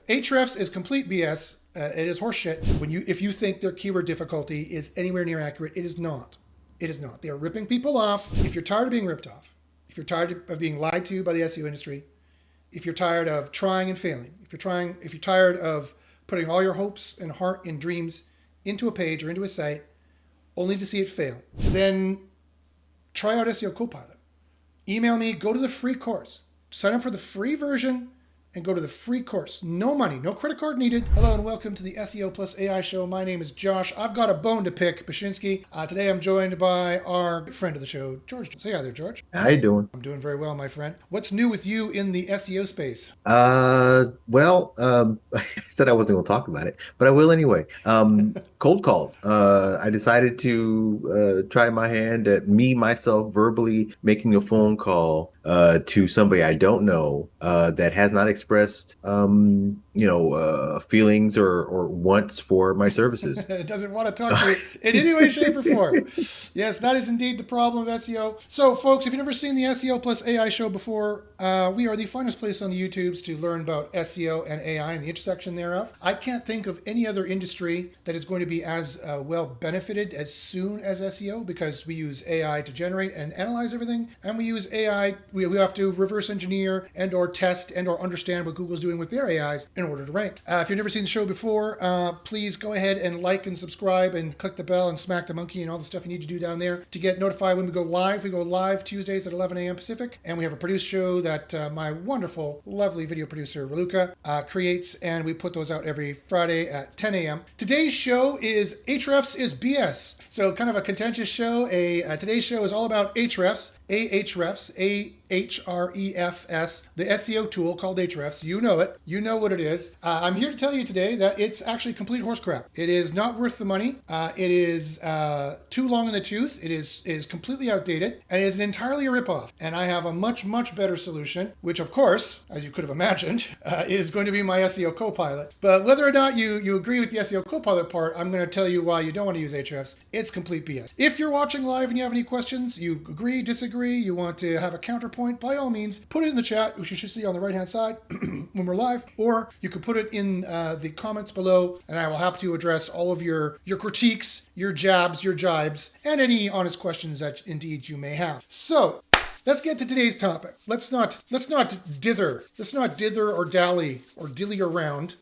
Ahrefs is complete BS. It is horseshit. If you think their keyword difficulty is anywhere near accurate, it is not. It is not. They are ripping people off. If you're tired of being ripped off, if you're tired of being lied to by the SEO industry, if you're tired of trying and failing, if you're tired of putting all your hopes and heart and dreams into a page or into a site only to see it fail, then try out SEO Copilot. Email me, go to the free course. Sign up for the free version and go to the free course. No money, no credit card needed. Hello and welcome to the SEO plus AI show. My name is Josh. I've got a bone to pick, Bachynski. Today I'm joined by our friend of the show, George. Say hi there, George. How you doing? I'm doing very well, my friend. What's new with you in the SEO space? I said I wasn't going to talk about it, but I will anyway. Cold calls. I decided to try my hand at myself verbally making a phone call to somebody I don't know that has not expressed feelings or wants for my services. It doesn't want to talk to you in any way, shape, or form. Yes, that is indeed the problem of SEO. So, folks, if you've never seen the SEO plus AI show before, we are the finest place on the YouTubes to learn about SEO and AI and the intersection thereof. I can't think of any other industry that is going to be as well benefited as soon as SEO, because we use AI to generate and analyze everything, and we use AI. We have to reverse engineer and or test and or understand what Google's doing with their AIs in order to rank. If you've never seen the show before, please go ahead and like and subscribe and click the bell and smack the monkey and all the stuff you need to do down there to get notified when we go live. We go live Tuesdays at 11 a.m. Pacific, and we have a produced show that my wonderful, lovely video producer, Raluca, creates, and we put those out every Friday at 10 a.m. Today's show is Ahrefs is BS. So kind of a contentious show. Today's show is all about Ahrefs, Ahrefs, Ahrefs, the SEO tool called Ahrefs. You know it. You know what it is. I'm here to tell you today that it's actually complete horse crap. It is not worth the money. It is too long in the tooth. It is completely outdated, and it is entirely a ripoff. And I have a much, much better solution, which of course, as you could have imagined, is going to be my SEO Copilot. But whether or not you agree with the SEO Copilot part, I'm going to tell you why you don't want to use Ahrefs. It's complete BS. If you're watching live and you have any questions, you agree, disagree, you want to have a counterpoint, by all means, put it in the chat, which you should see on the right-hand side when we're live, or you can put it in the comments below, and I will happy to address all of your critiques, your jabs, your jibes, and any honest questions that indeed you may have. So, let's get to today's topic. Let's not dither. Let's not dither or dally or dilly around.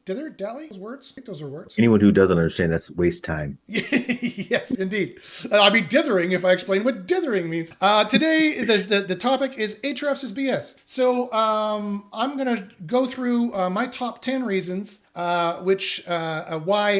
Dither, dally, those words? I think those are words. Anyone who doesn't understand, that's waste time. Yes, indeed. I'll be dithering if I explain what dithering means. Today, the topic is Ahrefs is BS. So I'm going to go through my top 10 reasons why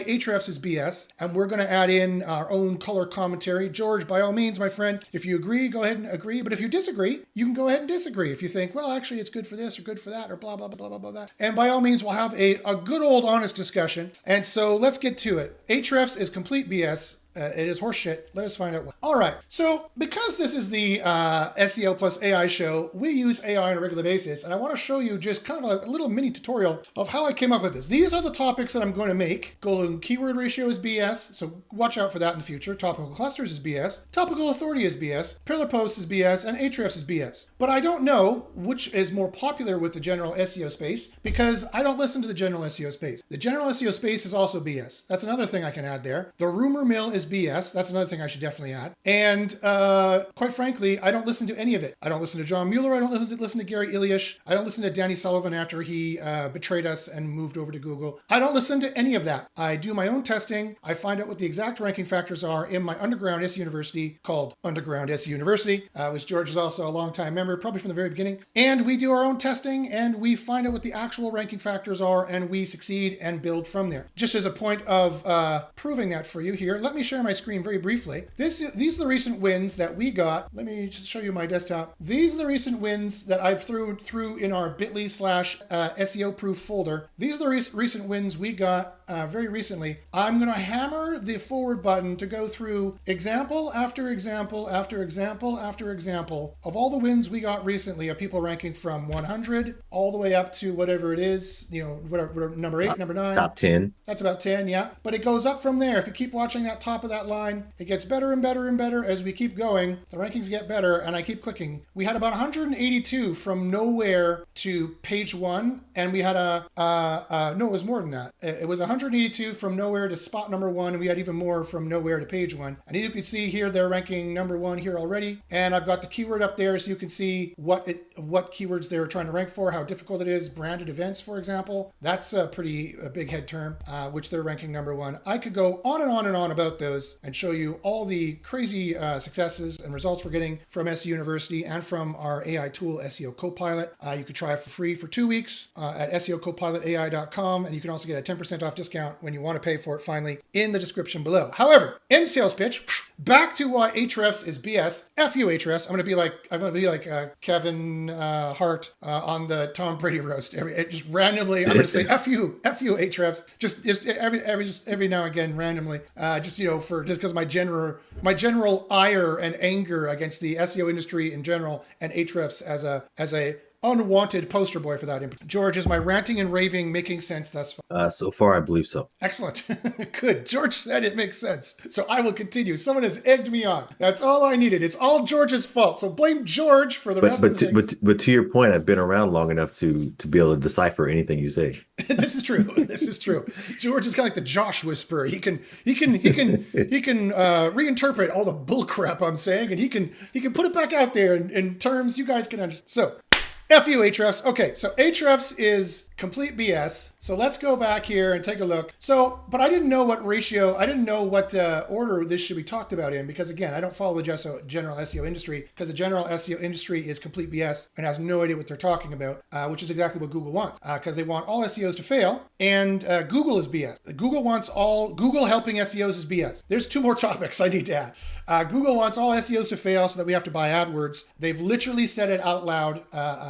Ahrefs is BS, and we're going to add in our own color commentary. George, by all means, my friend, if you agree, go ahead and agree. But if you disagree, you can go ahead and disagree. If you think, well, actually, it's good for this or good for that or blah, blah, blah, blah, blah, that. And by all means, we'll have a good old honest discussion. And so let's get to it. Ahrefs is complete BS. It is horseshit. Let us find out what. All right. So because this is the SEO plus AI show, we use AI on a regular basis. And I want to show you just kind of a little mini tutorial of how I came up with this. These are the topics that I'm going to make. Golden keyword ratio is BS. So watch out for that in the future. Topical clusters is BS. Topical authority is BS. Pillar post is BS. And Ahrefs is BS. But I don't know which is more popular with the general SEO space because I don't listen to the general SEO space. The general SEO space is also BS. That's another thing I can add there. The rumor mill is BS. That's another thing I should definitely add. And quite frankly, I don't listen to any of it. I don't listen to John Mueller. I don't listen to Gary Ilyish. I don't listen to Danny Sullivan after he betrayed us and moved over to Google. I don't listen to any of that. I do my own testing. I find out what the exact ranking factors are in my underground SEO university called Underground SEO University, which George is also a longtime member, probably from the very beginning. And we do our own testing and we find out what the actual ranking factors are and we succeed and build from there. Just as a point of proving that for you here, let me share my screen very briefly. These are the recent wins that we got. Let me just show you my desktop. These are the recent wins that I've threw in our bit.ly/SEO proof folder. These are the recent wins we got very recently. I'm going to hammer the forward button to go through example after example after example after example of all the wins we got recently of people ranking from 100 all the way up to whatever it is, whatever number 8, number 9. Top 10. That's about 10, yeah. But it goes up from there. If you keep watching that top top of that line. It gets better and better and better as we keep going. The rankings get better, and I keep clicking. We had about 182 from nowhere to page 1, and we had no, it was more than that. It was 182 from nowhere to spot number 1, and we had even more from nowhere to page 1. And you can see here they're ranking number 1 here already, and I've got the keyword up there so you can see what keywords they're trying to rank for, how difficult it is. Branded events, for example, that's a pretty big head term, which they're ranking number 1. I could go on and on and on about those and show you all the crazy successes and results we're getting from SEO University and from our AI tool, SEO Copilot. You could try it for free for 2 weeks at SEOCopilotAI.com, and you can also get a 10% off discount when you want to pay for it finally in the description below. However, in sales pitch, back to why Ahrefs is BS. F you, Ahrefs. I'm gonna be like Kevin Hart on the Tom Brady roast. Just randomly, I'm gonna say F you, Ahrefs. Just every now and again, randomly. Just because my general ire and anger against the SEO industry in general, and Ahrefs as a unwanted poster boy for that. George, is my ranting and raving making sense thus far? So far, I believe so. Excellent. Good. George said it makes sense. So I will continue. Someone has egged me on. That's all I needed. It's all George's fault. So blame George for the rest of the things. But to your point, I've been around long enough to be able to decipher anything you say. This is true. This is true. George is kind of like the Josh whisperer. He can reinterpret all the bullcrap I'm saying, and he can put it back out there in terms you guys can understand. So F you, Ahrefs. Okay, so Ahrefs is complete BS. So let's go back here and take a look. But I didn't know what ratio, I didn't know what order this should be talked about in, because again, I don't follow the general SEO industry, because the general SEO industry is complete BS and has no idea what they're talking about, which is exactly what Google wants, because they want all SEOs to fail, and Google is BS. Google helping SEOs is BS. There's 2 more topics I need to add. Google wants all SEOs to fail so that we have to buy AdWords. They've literally said it out loud.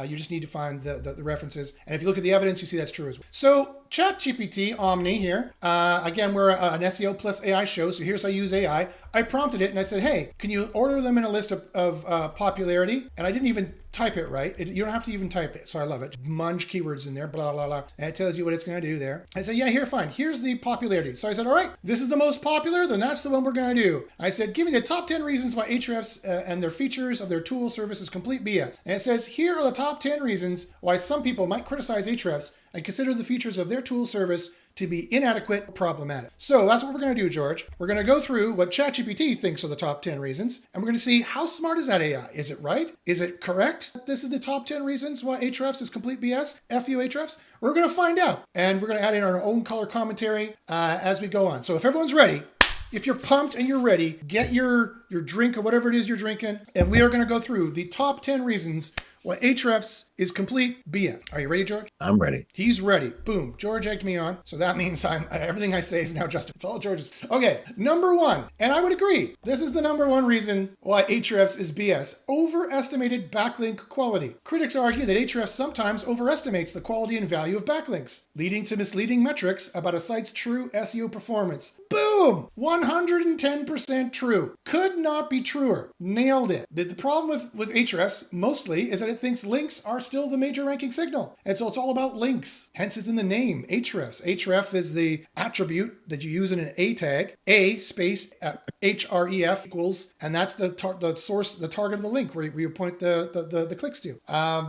You just need to find the references. And if you look at the evidence, you see that's true as well. So ChatGPT Omni here. Again, we're an SEO plus AI show. So here's how I use AI. I prompted it and I said, hey, can you order them in a list of popularity? And I didn't even type it right. You don't have to even type it. So I love it. Munge keywords in there, blah, blah, blah. And it tells you what it's going to do there. I said, yeah, here, fine. Here's the popularity. So I said, all right, this is the most popular. Then that's the one we're going to do. I said, give me the top 10 reasons why Ahrefs and their features of their tool service is complete BS. And it says, here are the top 10 reasons why some people might criticize Ahrefs and consider the features of their tool service to be inadequate or problematic. So that's what we're going to do, George. We're going to go through what ChatGPT thinks are the top 10 reasons, and we're going to see how smart is that AI? Is it right? Is it correct? This is the top 10 reasons why Ahrefs is complete BS. F you, Ahrefs. We're going to find out, and we're going to add in our own color commentary as we go on. So if everyone's ready, if you're pumped and you're ready, get your drink or whatever it is you're drinking, and we are going to go through the top 10 reasons why Ahrefs is complete BS. Are you ready, George? I'm ready. He's ready. Boom. George egged me on. So that means everything I say is now justified. It's all George's. Okay, number 1. And I would agree. This is the number 1 reason why Ahrefs is BS. Overestimated backlink quality. Critics argue that Ahrefs sometimes overestimates the quality and value of backlinks, leading to misleading metrics about a site's true SEO performance. Boom! 110% true. Could not be truer. Nailed it. The problem with Ahrefs mostly is that it thinks links are still the major ranking signal. And so it's all about links. Hence it's in the name, Ahrefs. Href is the attribute that you use in an A tag. A space href equals, and that's the source, the target of the link where you point the clicks to.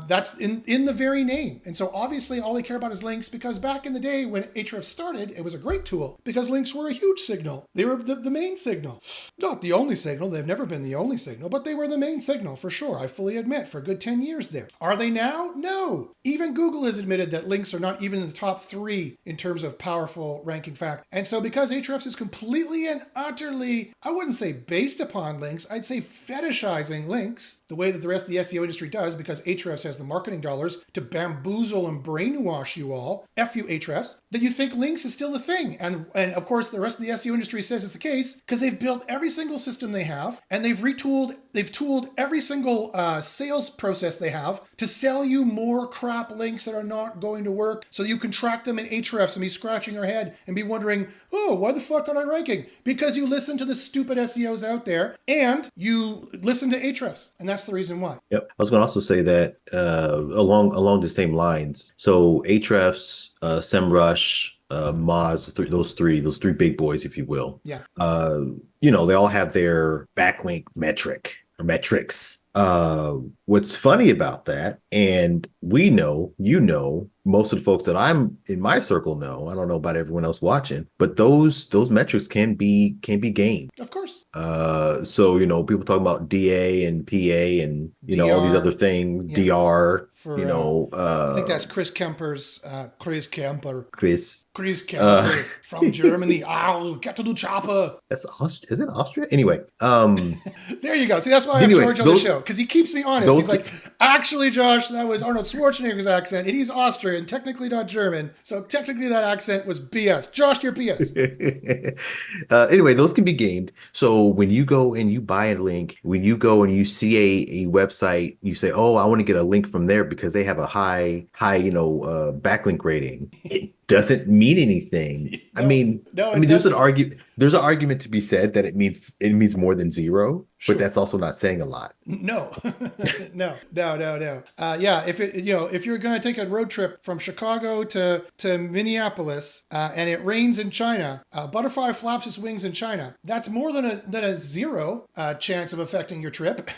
That's in the very name. And so obviously all they care about is links, because back in the day when Ahrefs started, it was a great tool because links were a huge signal. They were the main signal. Not the only signal. They've never been the only signal, but they were the main signal for sure. I fully admit, for a good 10 years there. Are they now? No. Even Google has admitted that links are not even in the top 3 in terms of powerful ranking fact. And so because Ahrefs is completely and utterly, I wouldn't say based upon links, I'd say fetishizing links the way that the rest of the SEO industry does, because Ahrefs has the marketing dollars to bamboozle and brainwash you all, F you Ahrefs, that you think links is still the thing. And of course the rest of the SEO industry says it's the case because they've built every single system they have, and they've tooled every single sales process they have to sell you more crap links that are not going to work, so you can track them in Ahrefs and be scratching your head and be wondering, oh, why the fuck aren't I ranking? Because you listen to the stupid SEOs out there and you listen to Ahrefs, and that's the reason why. Yep. I was going to also say that along the same lines. So Ahrefs, SEMrush, Moz, those three big boys, if you will. Yeah. They all have their backlink metric or metrics. What's funny about that, and most of the folks that I'm in my circle know, I don't know about everyone else watching, but those metrics can be gained. Of course. So people talking about DA and PA and all these other things, yeah. DR. For, I think that's Chris Kemper. Chris Kemper from Germany. Oh, get to the chopper. That's Austria. Is it Austria? Anyway, there you go. See, that's why I have George on the show, because he keeps me honest. He's like, actually, Josh, that was Arnold Schwarzenegger's accent, and he's Austrian, technically not German. So technically that accent was BS. Josh, you're BS. Anyway, those can be gamed. So when you go and you buy a link, when you go and you see a website, you say, oh, I want to get a link from there because they have a high backlink rating. It doesn't mean anything. There's an argument to be said that it means more than zero, sure. But that's also not saying a lot. No. No. If you're going to take a road trip from Chicago to Minneapolis and it rains in China, a butterfly flaps its wings in China, that's more than a zero chance of affecting your trip.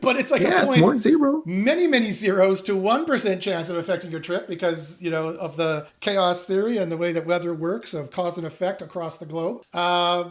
But it's like it's more than zero. Many zeros to 1% chance of affecting your trip because of the chaos theory and the way that weather works of cause and effect across the globe. A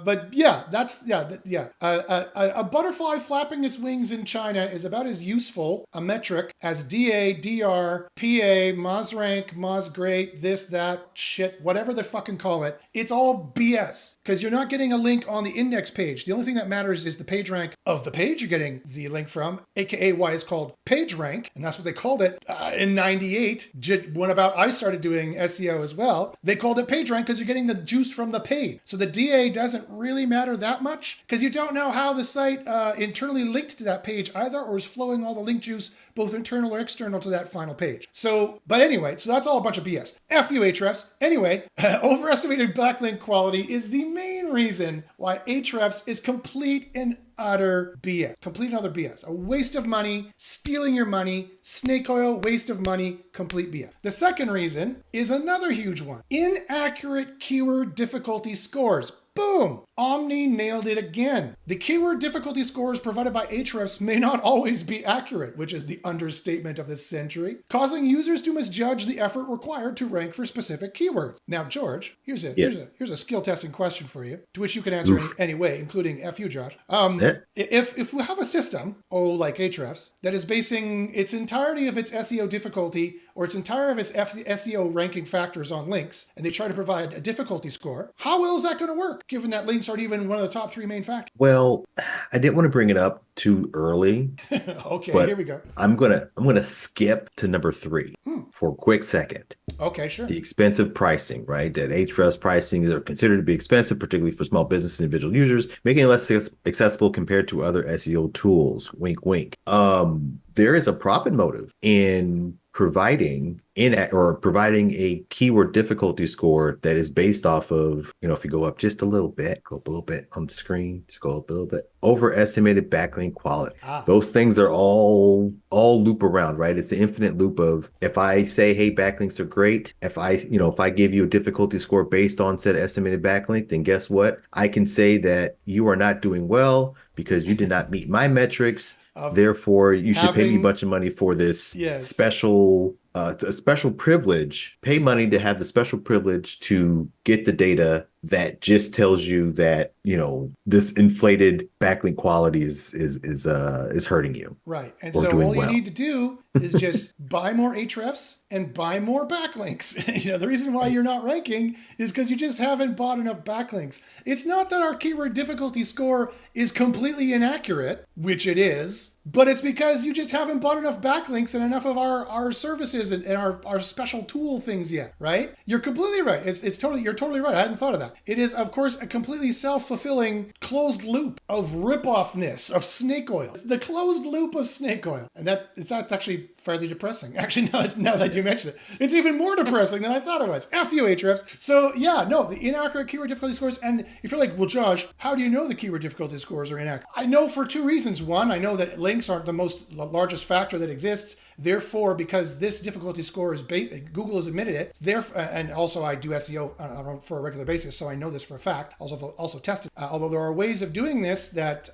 butterfly flapping its wings in China is about as useful a metric as DA, DR, PA, MozRank, MozGreat, this, that, shit, whatever they fucking call it. It's all BS because you're not getting a link on the index page. The only thing that matters is the page rank of the page you're getting the link from, aka why it's called PageRank, and that's what they called it in 98. When about I started doing SEO as well, they called it PageRank because you're getting the juice from the page. So the DA doesn't really matter that much because you don't know how the site internally linked to that page either, or is flowing all the link juice both internal or external to that final page. So that's all a bunch of BS. F you, Ahrefs. Anyway, overestimated backlink quality is the main reason why Ahrefs is complete and utter BS. Complete and utter BS. A waste of money, stealing your money, snake oil, waste of money, complete BS. The second reason is another huge one. Inaccurate keyword difficulty scores. Boom! Omni nailed it again. The keyword difficulty scores provided by Ahrefs may not always be accurate, which is the understatement of this century, causing users to misjudge the effort required to rank for specific keywords. Now, George, here's a skill testing question for you, to which you can answer any way, including F you, Josh. If we have a system, like Ahrefs, that is basing its entirety of its SEO difficulty or its entirety of its SEO ranking factors on links, and they try to provide a difficulty score, how well is that going to work, given that links aren't even one of the top three main factors? Well, I didn't want to bring it up too early. Okay, here we go. I'm gonna skip to number 3 for a quick second. Okay, sure. The expensive pricing, right? That Ahrefs pricing are considered to be expensive, particularly for small business and individual users, making it less accessible compared to other SEO tools. Wink, wink. There is a profit motive in providing a keyword difficulty score that is based off of, if you go up just a little bit, go up a little bit on the screen, just go up a little bit, overestimated backlink quality. Those things are all loop around, right? It's the infinite loop of, if I say, hey, backlinks are great, if I give you a difficulty score based on said estimated backlink, then guess what? I can say that you are not doing well because you did not meet my metrics. Therefore, you should pay me a bunch of money for this special a special privilege. Pay money to have the special privilege to get the data that just tells you that this inflated backlink quality is hurting you. Right, and so all you need to do is just buy more Ahrefs and buy more backlinks. The reason why you're not ranking is because you just haven't bought enough backlinks. It's not that our keyword difficulty score is completely inaccurate, which it is, but it's because you just haven't bought enough backlinks and enough of our services and our special tool things yet, right? You're completely right. You're totally right. I hadn't thought of that. It is, of course, a completely self-fulfilling closed loop of rip-offness, of snake oil. The closed loop of snake oil. And that's actually fairly depressing. Actually, now that you mention it, it's even more depressing than I thought it was. F you, Ahrefs. So the inaccurate keyword difficulty scores. And if you're like, well, Josh, how do you know the keyword difficulty scores are inaccurate? I know for two reasons. One, I know that links aren't the largest factor that exists. Therefore, because this difficulty score is Google has admitted it. Therefore, and also I do SEO for a regular basis, so I know this for a fact. Also tested. Although there are ways of doing this that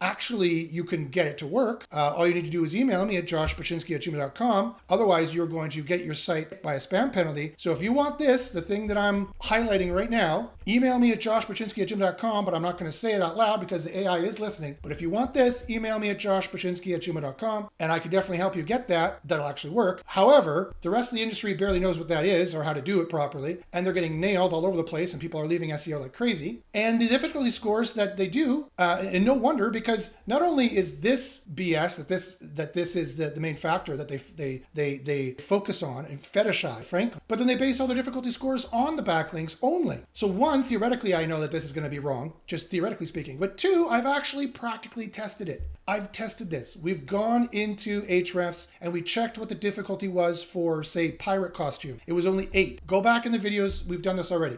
actually you can get it to work. All you need to do is email me at joshbachynski@gmail.com. Otherwise, you're going to get your site by a spam penalty. So if you want this, the thing that I'm highlighting right now, email me at joshbachynski@gmail.com, but I'm not going to say it out loud because the AI is listening. But if you want this, email me at joshbachynski@gmail.com, and I can definitely help you get that. That'll actually work. However, the rest of the industry barely knows what that is or how to do it properly, and they're getting nailed all over the place, and people are leaving SEO like crazy. And the difficulty scores that they do, and no wonder, because not only is this BS, that this is the main factor that they focus on and fetishize, frankly, but then they base all their difficulty scores on the backlinks only. So one, theoretically, I know that this is going to be wrong, just theoretically speaking. But two, I've actually practically tested it. I've tested this. We've gone into Ahrefs and we checked what the difficulty was for, say, pirate costume. It was only 8. Go back in the videos. We've done this already.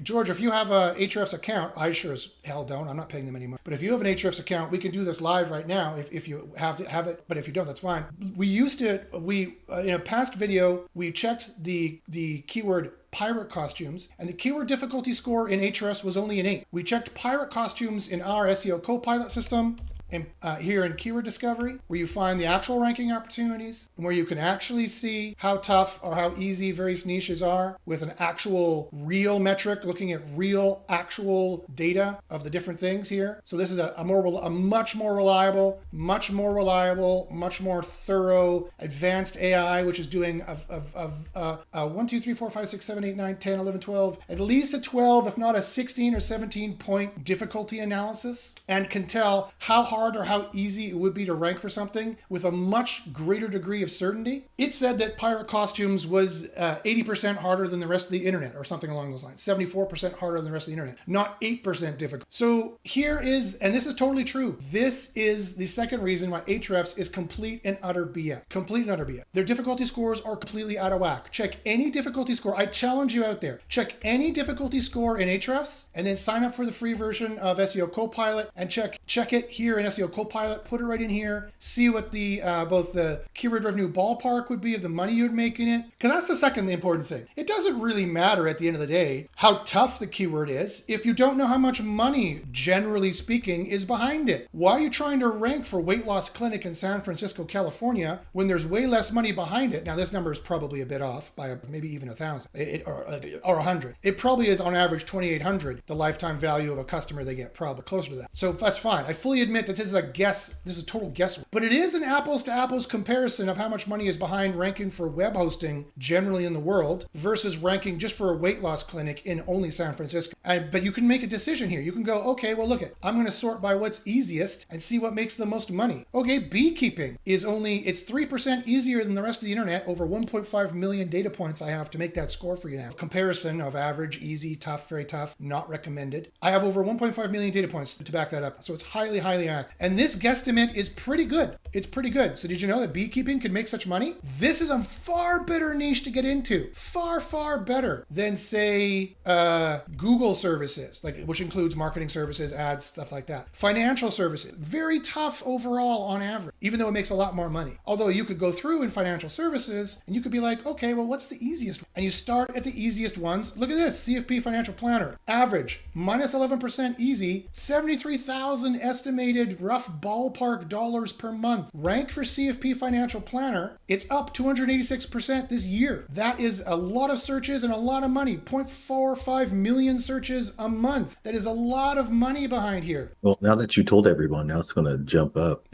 George, if you have a Ahrefs account, I sure as hell don't. I'm not paying them any money. But if you have an Ahrefs account, we can do this live right now if you have it. But if you don't, that's fine. We used to, in a past video, we checked the keyword pirate costumes, and the keyword difficulty score in Ahrefs was only an 8. We checked pirate costumes in our SEO Copilot system, and here in keyword discovery, where you find the actual ranking opportunities and where you can actually see how tough or how easy various niches are with an actual real metric, looking at real actual data of the different things here. So this is a much more reliable, much more thorough, advanced AI, which is doing 1, 2, 3, 4, 5, 6, 7, 8, 9, 10, 11, 12, at least a 12, if not a 16 or 17 point difficulty analysis, and can tell how hard or how easy it would be to rank for something with a much greater degree of certainty. It said that pirate costumes was 80% harder than the rest of the internet, or something along those lines. 74% harder than the rest of the internet, not 8% difficult. So here is, and this is totally true, this is the second reason why Ahrefs is complete and utter BS. Complete and utter BS. Their difficulty scores are completely out of whack. Check any difficulty score. I challenge you out there. Check any difficulty score in Ahrefs, and then sign up for the free version of SEO Copilot and check it here in SEO Copilot, put it right in here, see what the both the keyword revenue ballpark would be of the money you'd make in it. Because that's the second important thing. It doesn't really matter at the end of the day how tough the keyword is if you don't know how much money, generally speaking, is behind it. Why are you trying to rank for weight loss clinic in San Francisco, California, when there's way less money behind it? Now, this number is probably a bit off by maybe even 1,000 or 100. It probably is on average 2,800, the lifetime value of a customer they get, probably closer to that. So that's fine. I fully admit that this is a guess. This is a total guesswork. But it is an apples to apples comparison of how much money is behind ranking for web hosting generally in the world versus ranking just for a weight loss clinic in only San Francisco. But you can make a decision here. You can go, okay, well, look, I'm going to sort by what's easiest and see what makes the most money. Okay, beekeeping is it's 3% easier than the rest of the internet, over 1.5 million data points I have to make that score for you now. Comparison of average, easy, tough, very tough, not recommended. I have over 1.5 million data points to back that up. So it's highly accurate. And this guesstimate is pretty good. It's pretty good. So did you know that beekeeping could make such money? This is a far better niche to get into. Far better than, say, Google services, which includes marketing services, ads, stuff like that. Financial services, very tough overall on average, even though it makes a lot more money. Although you could go through in financial services and you could be like, okay, well, what's the easiest? And you start at the easiest ones. Look at this, CFP Financial Planner. Average, minus 11% easy, 73,000 estimated rough ballpark dollars per month. Rank for CFP Financial Planner, it's up 286% this year. That is a lot of searches and a lot of money. 0.45 million searches a month. That is a lot of money behind here. Well, now that you told everyone, now it's going to jump up.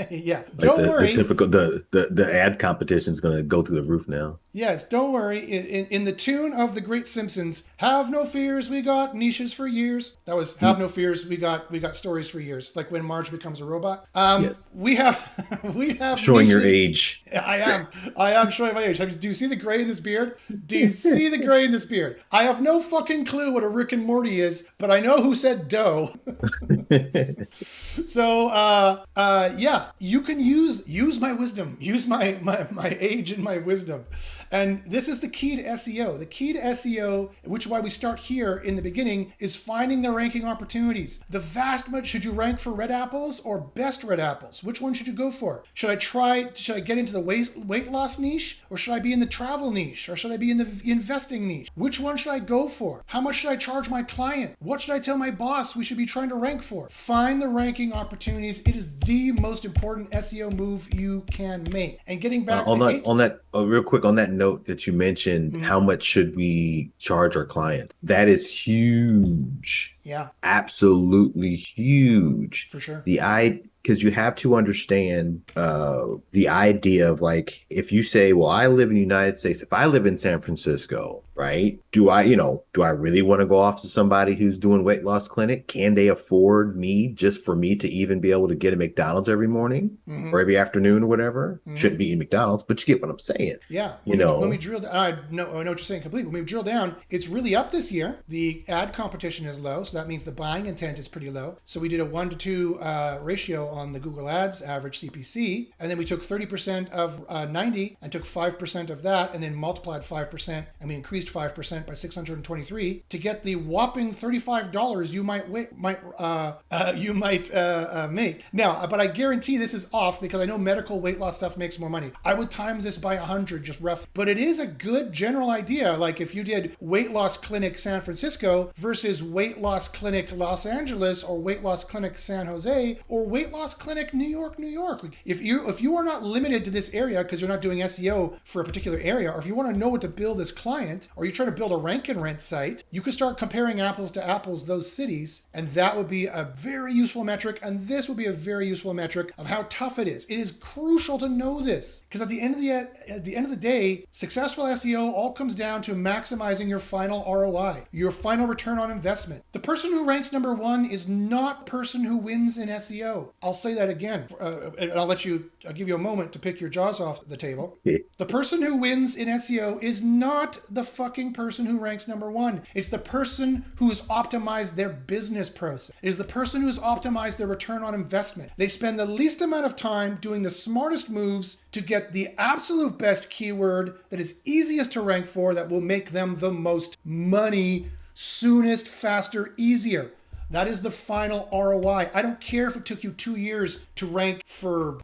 Yeah, don't worry. The ad competition is going to go through the roof now. Yes, don't worry. In the tune of The Great Simpsons, have no fears, we got niches for years. That was have no fears, we got stories for years. Like when Marge becomes a robot. Yes. We have showing niches. Your age. I am showing my age. Do you see the gray in this beard? Do you see the gray in this beard? I have no fucking clue what a Rick and Morty is, but I know who said dough. So yeah, you can use my wisdom, use my age and my wisdom. And this is the key to SEO. The key to SEO, which is why we start here in the beginning, is finding the ranking opportunities. The vast much, should you rank for red apples or best red apples? Which one should you go for? Should I get into the weight loss niche, or should I be in the travel niche, or should I be in the investing niche? Which one should I go for? How much should I charge my client? What should I tell my boss we should be trying to rank for? Find the ranking opportunities. It is the most important SEO move you can make. And getting back real quick on that note that you mentioned, how much should we charge our clients? That is huge. Yeah. Absolutely huge. For sure. Because you have to understand the idea of, like, if you say, well, I live in the United States, if I live in San Francisco, right? Do I really want to go off to somebody who's doing weight loss clinic? Can they afford me just for me to even be able to get a McDonald's every morning or every afternoon or whatever? Shouldn't be eating McDonald's, but you get what I'm saying. Yeah. When we drill down, I know what you're saying completely. When we drill down, it's really up this year. The ad competition is low, so that means the buying intent is pretty low. So we did a 1-to-2 ratio on the Google Ads average CPC, and then we took 30% of 90 and took 5% of that, and then multiplied 5%, and we increased 5% by 623 to get the whopping $35 you might make. Now, but I guarantee this is off because I know medical weight loss stuff makes more money. I would times this by 100, just rough. But it is a good general idea. Like if you did weight loss clinic San Francisco versus weight loss clinic Los Angeles, or weight loss clinic San Jose, or weight loss clinic New York. Like if you are not limited to this area because you're not doing SEO for a particular area, or if you want to know what to build as client, or you're trying to build a rank and rent site, you could start comparing apples to apples, those cities, and that would be a very useful metric. And this would be a very useful metric of how tough it is. It is crucial to know this because at the end of the day, successful SEO all comes down to maximizing your final ROI, your final return on investment. The person who ranks number one is not the person who wins in SEO. I'll say that again, and I'll give you a moment to pick your jaws off the table. The person who wins in SEO is not the fucking person who ranks number one. It's the person who has optimized their business process. It is the person who has optimized their return on investment. They spend the least amount of time doing the smartest moves to get the absolute best keyword that is easiest to rank for, that will make them the most money soonest, faster, easier. That is the final ROI. I don't care if it took you 2 years to rank for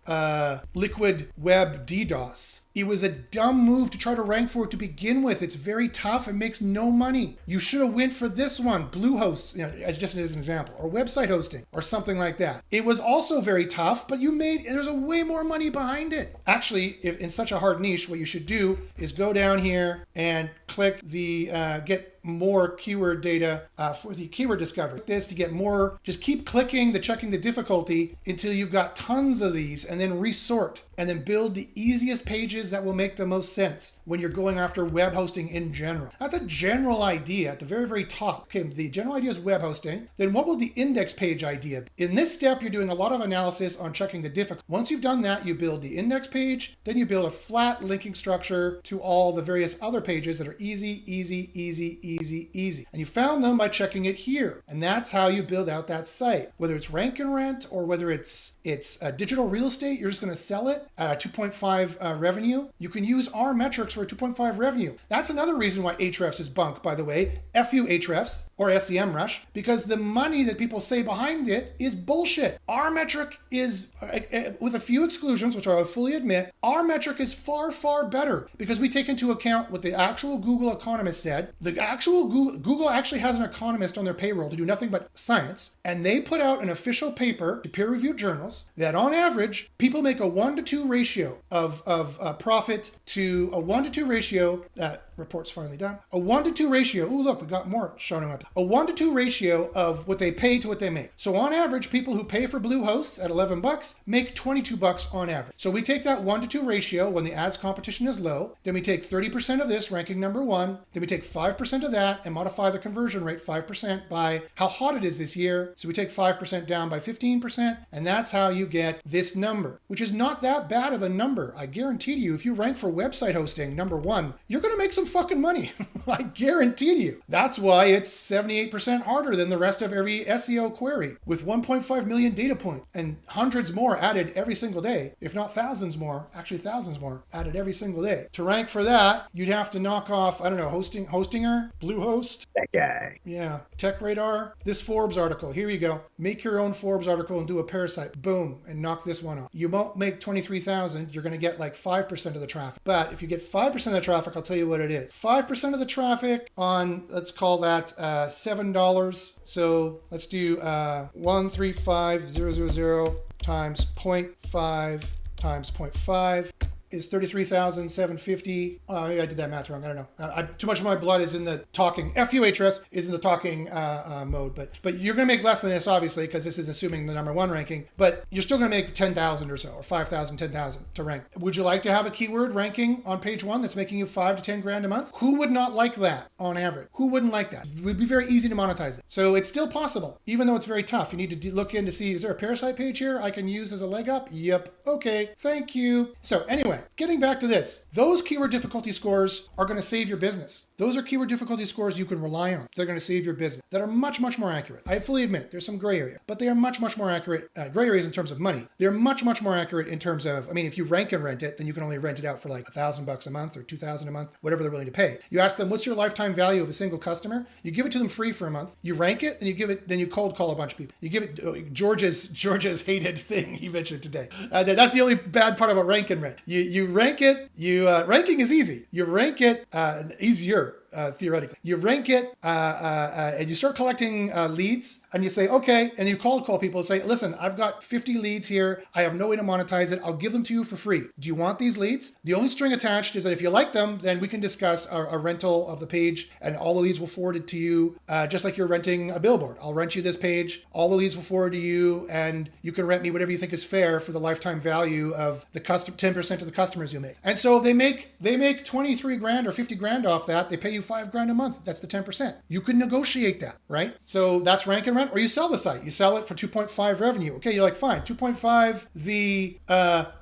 liquid web DDoS. It was a dumb move to try to rank for it to begin with. It's very tough. It makes no money. You should have went for this one, Bluehost, as an example, or website hosting, or something like that. It was also very tough, but there's a way more money behind it. Actually, if in such a hard niche, what you should do is go down here and click the get more keyword data for the keyword discovery. This to get more, just keep clicking checking the difficulty until you've got tons of these, and then resort, and then build the easiest pages that will make the most sense when you're going after web hosting in general. That's a general idea at the very, very top. Okay, the general idea is web hosting. Then what will the index page idea be? In this step, you're doing a lot of analysis on checking the difficulty. Once you've done that, you build the index page, then you build a flat linking structure to all the various other pages that are easy. And you found them by checking it here. And that's how you build out that site. Whether it's rank and rent, or whether it's digital real estate, you're just going to sell it at 2.5 revenue. You can use our metrics for 2.5 revenue. That's another reason why Ahrefs is bunk, by the way. F you Ahrefs or SEMrush, because the money that people say behind it is bullshit. Our metric is, with a few exclusions, which I will fully admit, our metric is far, far better because we take into account what the actual Google economist said. The actual Google actually has an economist on their payroll to do nothing but science, and they put out an official paper to peer-reviewed journals that on average, people make a 1-to-2 ratio of profit to a 1-to-2 ratio. That report's finally done. A 1-to-2 ratio. Ooh, look, we got more showing up. A 1-to-2 ratio of what they pay to what they make. So on average, people who pay for Bluehost at $11 make $22 on average. So we take that 1-to-2 ratio when the ads competition is low. Then we take 30% of this, ranking number one. Then we take 5% of that and modify the conversion rate 5% by how hot it is this year. So we take 5% down by 15%, and that's how you get this number, which is not that bad of a number. I guarantee to you, if you rank for website hosting number one, you're going to make some some fucking money. I guarantee you. That's why it's 78% harder than the rest of every SEO query, with 1.5 million data points and hundreds more added every single day, if not thousands more, actually thousands more added every single day. To rank for that, you'd have to knock off, I don't know, Hostinger, Bluehost. That guy. Yeah, Tech Radar. This Forbes article, here you go. Make your own Forbes article and do a parasite. Boom, and knock this one off. You won't make 23,000. You're going to get like 5% of the traffic. But if you get 5% of the traffic, I'll tell you what it is. 5% of the traffic on, let's call that $7. So let's do 135,000 times 0.5 times 0.5 is 33,750. Oh, maybe I did that math wrong. I don't know. Too much of my blood is in the talking. Ahrefs is in the talking mode. But you're going to make less than this, obviously, because this is assuming the number one ranking. But you're still going to make 10,000 or so, or 5,000, 10,000 to rank. Would you like to have a keyword ranking on page one that's making you 5 to 10 grand a month? Who would not like that on average? Who wouldn't like that? It would be very easy to monetize it. So it's still possible, even though it's very tough. You need to look in to see, is there a parasite page here I can use as a leg up? Yep. Okay. Thank you. So anyway, getting back to this, those keyword difficulty scores are going to save your business. Those are keyword difficulty scores you can rely on. They're going to save your business. That are much, much more accurate. I fully admit there's some gray area, but they are much, much more accurate. Gray areas in terms of money. They're much, much more accurate in terms of, I mean, if you rank and rent it, then you can only rent it out for like $1,000 a month or $2,000 a month, whatever they're willing to pay. You ask them, what's your lifetime value of a single customer? You give it to them free for a month. You rank it, and you give it, then you cold call a bunch of people. You give it, George's hated thing he mentioned today. That's the only bad part about rank and rent. You rank it. Ranking is easy. You rank it easier. Theoretically, you rank it and you start collecting leads, and you say, okay, and you call people and say, listen, I've got 50 leads here. I have no way to monetize it. I'll give them to you for free. Do you want these leads? The only string attached is that if you like them, then we can discuss a rental of the page, and all the leads will forward it to you, just like you're renting a billboard. I'll rent you this page. All the leads will forward to you, and you can rent me whatever you think is fair for the lifetime value of the 10% of the customers you make. And so they make 23 grand or 50 grand off that. They pay you 5 grand a month. That's the 10%. You can negotiate that, right? So that's rank and rent, or you sell the site. You sell it for 2.5 revenue. Okay, you're like, fine, 2.5, the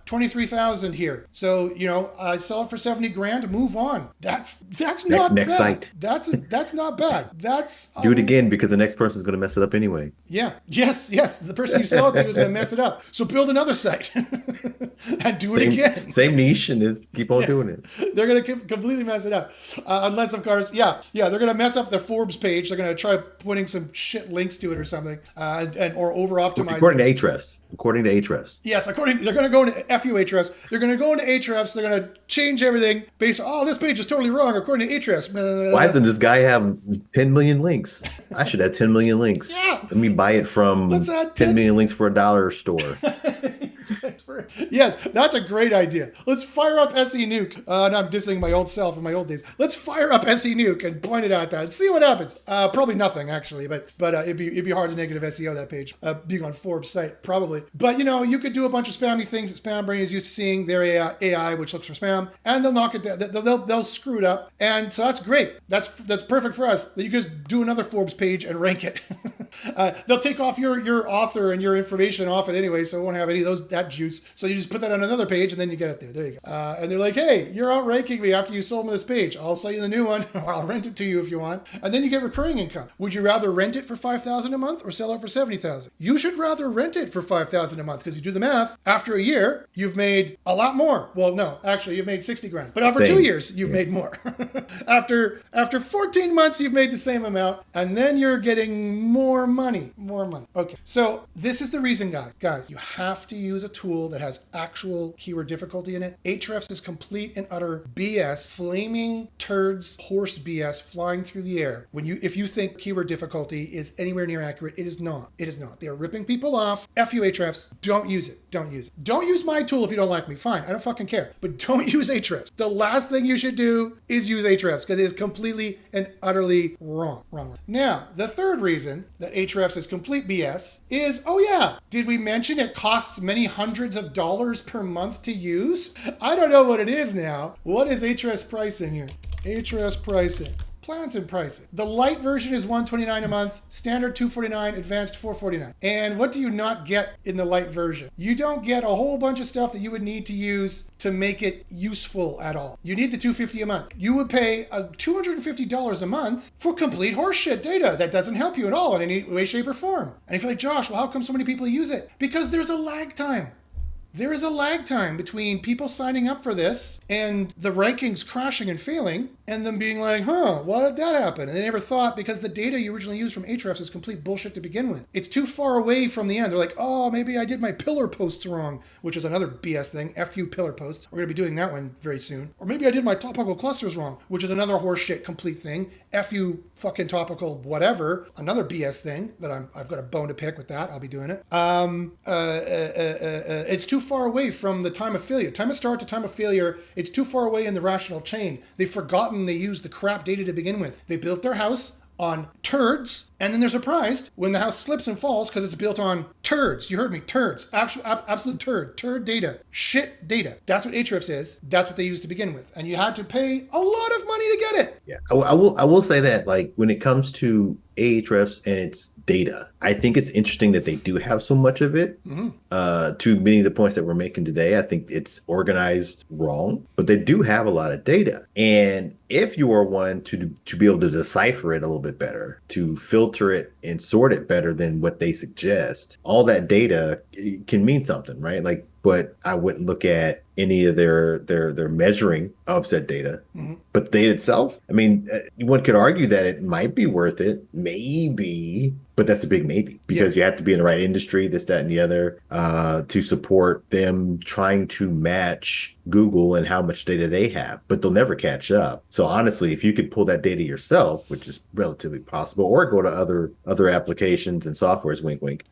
23,000 here. So, I sell it for 70 grand, move on. That's not next bad. site. That's not bad. That's do it again, because the next person's going to mess it up anyway. Yeah. Yes. The person you sell it to is going to mess it up. So build another site and do it again. Same niche, and keep on doing it. They're going to completely mess it up. Unless, of course, they're going to mess up the Forbes page. They're going to try putting some shit links to it or something, or over-optimize According it. to Ahrefs. Yes, they're going to go into Ahrefs. They're going to go into Ahrefs. They're going to change everything based on, this page is totally wrong according to Ahrefs. Why doesn't this guy have 10 million links? I should have 10 million links. Yeah. Let me buy it from 10 million links for $1 store. Yes, that's a great idea. Let's fire up SE Nuke. And I'm dissing my old self in my old days. Let's fire up SE Nuke and point it at that and see what happens. Probably nothing, actually, but it'd be hard to negative SEO that page, being on Forbes' site, probably. But you could do a bunch of spammy things that Spam Brain is used to seeing. Their AI, which looks for spam, and they'll knock it down. They'll screw it up, and so that's great. That's perfect for us. You just do another Forbes page and rank it. They'll take off your author and your information off it anyway, so it won't have any of that juice. So you just put that on another page, and then you get it there. There you go. And they're like, hey, you're outranking me after you sold me this page. I'll sell you the new one, or I'll rent it to you if you want. And then you get recurring income. Would you rather rent it for $5,000 a month or sell it for $70,000? You should rather rent it for $5,000 a month, because you do the math. After a year, you've made a lot more. Well, no, actually, you've made 60 grand. But after 2 years, you've made more. After 14 months, you've made the same amount, and then you're getting more money. Okay, so this is the reason, guys, you have to use a tool that has actual keyword difficulty in it. Ahrefs is complete and utter BS, flaming turds, horse BS flying through the air. If you think keyword difficulty is anywhere near accurate, it is not. It is not. They are ripping people off. F you, Ahrefs. Don't use it. Don't use it. Don't use my tool if you don't like me. Fine, I don't fucking care. But don't use Ahrefs. The last thing you should do is use Ahrefs, because it is completely and utterly wrong. Now, the third reason that Ahrefs is complete BS is, did we mention it costs many hundreds of dollars per month to use? I don't know what it is now. What is Ahrefs pricing here? Ahrefs pricing. plans and pricing. The light version is $129 a month, standard $249, advanced $449. And what do you not get in the light version? You don't get a whole bunch of stuff that you would need to use to make it useful at all. You need the $250 a month. You would pay $250 a month for complete horseshit data that doesn't help you at all in any way, shape, or form. And if you're like, Josh, well, how come so many people use it? Because there's a lag time. There is a lag time between people signing up for this and the rankings crashing and failing and them being like, why did that happen? And they never thought, because the data you originally used from Ahrefs is complete bullshit to begin with. It's too far away from the end. They're like, oh, maybe I did my pillar posts wrong, which is another BS thing. F you pillar posts. We're going to be doing that one very soon. Or maybe I did my topical clusters wrong, which is another horseshit complete thing. F you fucking topical whatever. Another BS thing that I've got a bone to pick with that. I'll be doing it. It's too far away from the time of failure. Time of start to time of failure, it's too far away in the rational chain. They've forgotten they used the crap data to begin with. They built their house on turds, and then they're surprised when the house slips and falls because it's built on turds. You heard me, turds. Absolute turd data. Shit data. That's what Ahrefs is. That's what they used to begin with. And you had to pay a lot of money to get it. Yeah, I will say that, like, when it comes to Ahrefs and its data, I think it's interesting that they do have so much of it. To many of the points that we're making today, I think it's organized wrong, but they do have a lot of data. And if you are one to be able to decipher it a little bit better, to filter it and sort it better than what they suggest, all that data can mean something, right? Like, but I wouldn't look at any of their measuring of said data. But the data itself, I mean, one could argue that it might be worth it, maybe, but that's a big maybe, because you have to be in the right industry, this, that, and the other, to support them trying to match Google and how much data they have, but they'll never catch up. So honestly, if you could pull that data yourself, which is relatively possible, or go to other applications and softwares, wink, wink,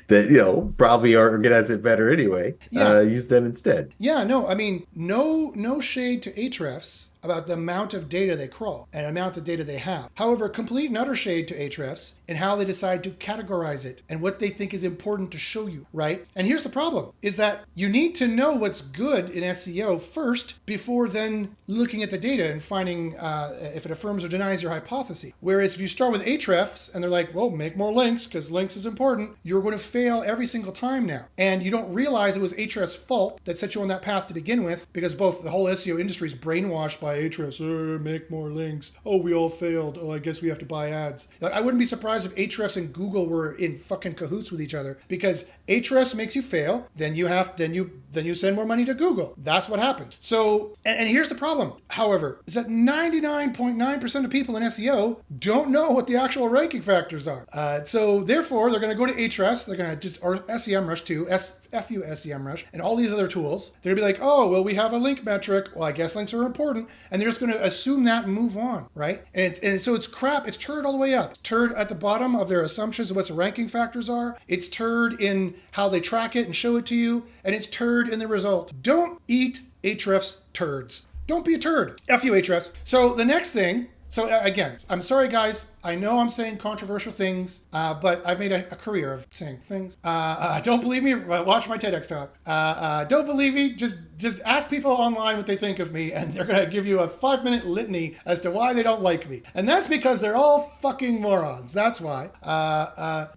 that, you know, probably organize it better anyway. Use them instead. Yeah, no, I mean, no shade to Ahrefs about the amount of data they crawl and amount of data they have. However, complete and utter shade to Ahrefs in how they decide to categorize it and what they think is important to show you, right? And here's the problem, is that you need to know what's good in SEO first before then looking at the data and finding if it affirms or denies your hypothesis. Whereas if you start with Ahrefs and they're like, well, make more links because links is important, you're going to fail every single time now. And you don't realize it was Ahrefs' fault that set you on that path to begin with, because both the whole SEO industry is brainwashed by Ahrefs, make more links. Oh, we all failed. Oh, I guess we have to buy ads. Like, I wouldn't be surprised if Ahrefs and Google were in fucking cahoots with each other, because Ahrefs makes you fail, then you send more money to Google. That's what happened. So, and here's the problem, however, is that 99.9% of people in SEO don't know what the actual ranking factors are. So therefore, they're going to go to Ahrefs, they're going to just, or SEMrush too, FU SEMrush, and all these other tools. They're going to be like, oh, well, we have a link metric. Well, I guess links are important. And they're just going to assume that and move on, right? And so it's crap. It's turd all the way up. It's turd at the bottom of their assumptions of what the ranking factors are. It's turd in how they track it and show it to you. And it's turd in the result. Don't eat Ahrefs turds. Don't be a turd. F you, Ahrefs. So the next thing, so again, I'm sorry, guys. I know I'm saying controversial things, but I've made a career of saying things. Don't believe me? Watch my TEDx talk. Don't believe me? Just ask people online what they think of me, and they're going to give you a 5-minute litany as to why they don't like me. And that's because they're all fucking morons. That's why.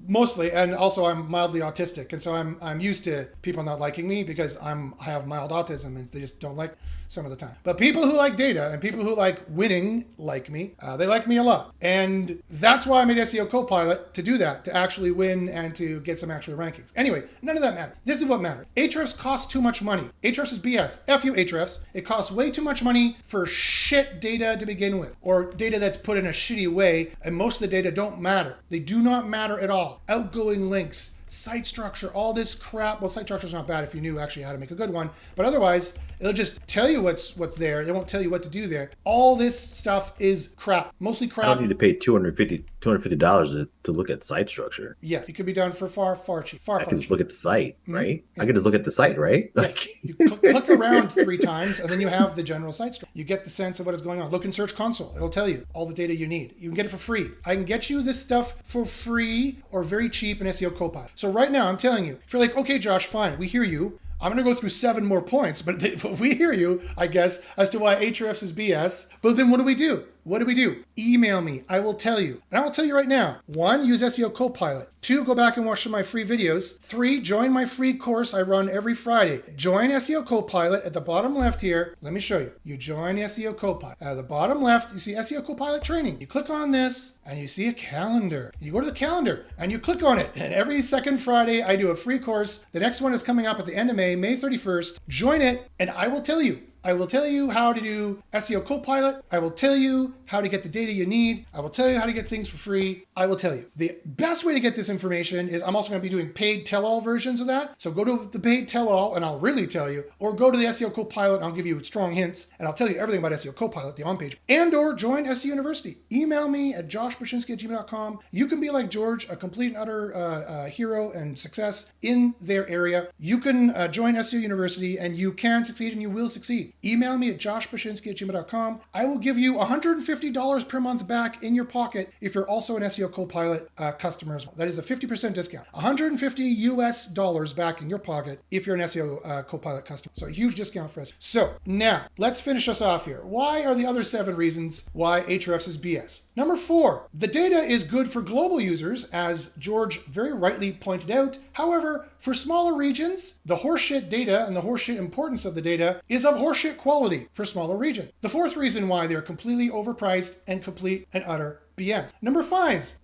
Mostly, and also I'm mildly autistic, and so I'm used to people not liking me because I have mild autism, and they just don't like some of the time. But people who like data and people who like winning like me. They like me a lot. And that's why I made SEO Copilot, to do that, to actually win and to get some actual rankings. Anyway, none of that matters. This is what matters. Ahrefs costs too much money. Ahrefs is BS. F you, Ahrefs. It costs way too much money for shit data to begin with, or data that's put in a shitty way, and most of the data don't matter. They do not matter at all. Outgoing links, site structure, all this crap. Well, site structure is not bad if you knew actually how to make a good one, but otherwise it'll just tell you what's there. They won't tell you what to do there. All this stuff is crap, mostly crap. I don't need to pay $250 to look at site structure. Yes, it could be done for far cheap. I can just look at the site, right? I can just look at the site, right? Yes. You click around 3 times, and then you have the general site structure. You get the sense of what is going on. Look in Search Console. It'll tell you all the data you need. You can get it for free. I can get you this stuff for free or very cheap in SEO Copilot. So right now, I'm telling you, if you're like, okay, Josh, fine, we hear you. I'm going to go through 7 more points, but we hear you, I guess, as to why Ahrefs is BS. But then what do we do? What do we do? Email me. I will tell you. And I will tell you right now. 1, use SEO Copilot. 2, go back and watch some of my free videos. 3, join my free course I run every Friday. Join SEO Copilot at the bottom left here. Let me show you. You join SEO Copilot. At the bottom left, you see SEO Copilot training. You click on this and you see a calendar. You go to the calendar and you click on it. And every second Friday, I do a free course. The next one is coming up at the end of May, May 31st. Join it and I will tell you. I will tell you how to do SEO Copilot. I will tell you how to get the data you need. I will tell you how to get things for free. I will tell you. The best way to get this information is I'm also going to be doing paid tell-all versions of that. So go to the paid tell-all and I'll really tell you, or go to the SEO Copilot and I'll give you strong hints and I'll tell you everything about SEO Copilot, the on-page, and or join SEO University. Email me at joshbachynski@gmail.com. You can be like George, a complete and utter hero and success in their area. You can join SEO University and you can succeed and you will succeed. Email me at joshbachynski@gmail.com. I will give you $150 per month back in your pocket if you're also an SEO Copilot customer as well. That is a 50% discount. $150 back in your pocket if you're an SEO Copilot customer. So a huge discount for us. So now let's finish us off here. Why are the other 7 reasons why Ahrefs is BS? Number 4, the data is good for global users, as George very rightly pointed out. However, for smaller regions, the horseshit data and the horseshit importance of the data is of horseshit quality for smaller regions. The 4th reason why they're completely overpriced and complete and utter BS. Number 5.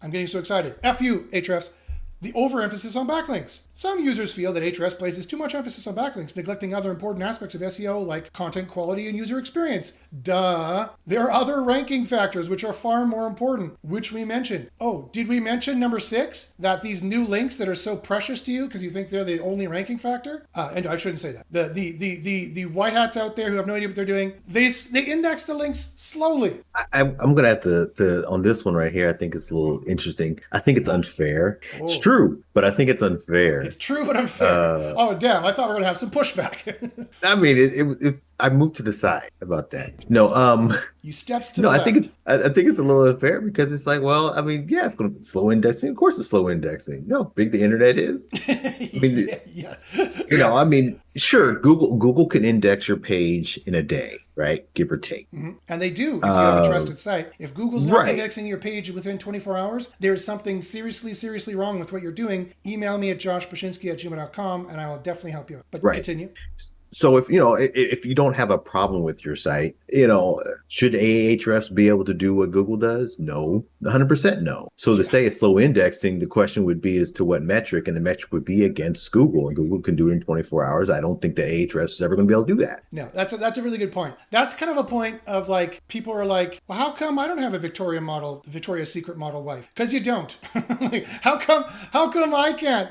I'm getting so excited. F you, Ahrefs. The overemphasis on backlinks. Some users feel that Ahrefs places too much emphasis on backlinks, neglecting other important aspects of SEO like content quality and user experience. Duh. There are other ranking factors which are far more important, which we mentioned. Oh, did we mention number 6? That these new links that are so precious to you because you think they're the only ranking factor? And I shouldn't say that. The white hats out there who have no idea what they're doing, they index the links slowly. I'm going to have to, on this one right here, I think it's a little interesting. I think it's unfair. Oh. It's true, but I think it's unfair. It's true, but unfair. Oh, damn. I thought we were going to have some pushback. I mean, it's, I moved to the side about that. No, you steps to the left. I think it's a little unfair because it's like, well, I mean, yeah, it's going to be slow indexing. Of course it's slow indexing. You know how big the internet is. I mean, yes. You know, I mean, sure, Google can index your page in a day, right? Give or take. Mm-hmm. And they do if you have a trusted site. If Google's not indexing your page within 24 hours, there's something seriously wrong with what you're doing. Email me at joshbachynski@gmail.com and I will definitely help you out. But continue. So if you don't have a problem with your site, should Ahrefs be able to do what Google does? No, 100% no. So to say it's slow indexing, the question would be as to what metric, and the metric would be against Google, and Google can do it in 24 hours. I don't think that Ahrefs is ever going to be able to do that. No, that's a really good point. That's kind of a point of like, people are like, well, how come I don't have a Victoria's Secret model wife? Because you don't. Like, how come I can't,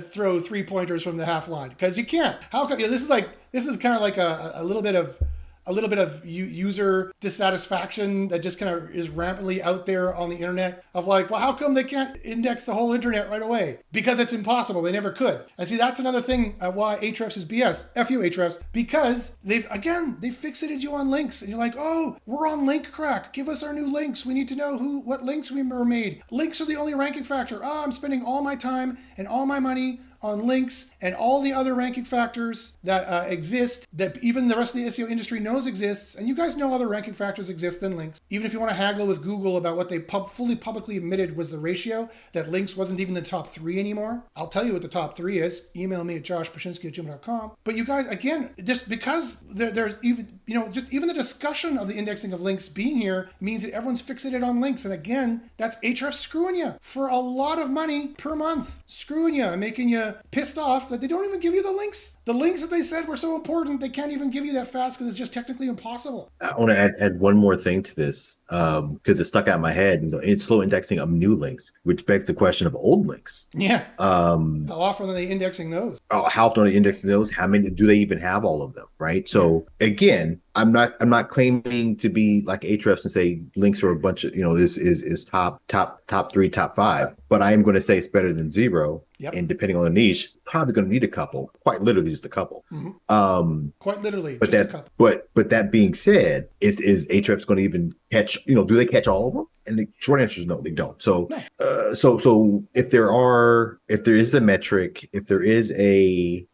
throw 3-pointers from the half line? Because you can't. How come? This is kind of like a little bit of user dissatisfaction that just kind of is rampantly out there on the internet of like, well, how come they can't index the whole internet right away? Because it's impossible. They never could. And see, that's another thing why Ahrefs is BS. F you, Ahrefs. Because they fixated you on links. And you're like, oh, we're on link crack. Give us our new links. We need to know what links we were made. Links are the only ranking factor. Oh, I'm spending all my time and all my money on links and all the other ranking factors that exist, that even the rest of the SEO industry knows exists. And you guys know other ranking factors exist than links. Even if you want to haggle with Google about what they fully publicly admitted was the ratio, that links wasn't even the top 3 anymore. I'll tell you what the top 3 is. Email me at joshbachynski@gmail.com. But you guys, again, just because there's even, just even the discussion of the indexing of links being here means that everyone's fixated on links. And again, that's Ahrefs screwing you for a lot of money per month. Screwing you and making you pissed off that they don't even give you the links. The links that they said were so important, they can't even give you that fast because it's just technically impossible. I want to add one more thing to this because it stuck out in my head. It's slow indexing of new links, which begs the question of old links. Yeah. How often are they indexing those? Oh, how often are they indexing those? How many do they even have all of them? Right. So again, I'm not claiming to be like Ahrefs and say links are a bunch of, this is top 3, top 5, but I am going to say it's better than 0. Yep. And depending on the niche, probably going to need a couple, quite literally just a couple. Mm-hmm. Quite literally, but just a couple. But that being said, is Ahrefs going to even catch, do they catch all of them? And the short answer is no, they don't. So, No. so if there is a metric, if there is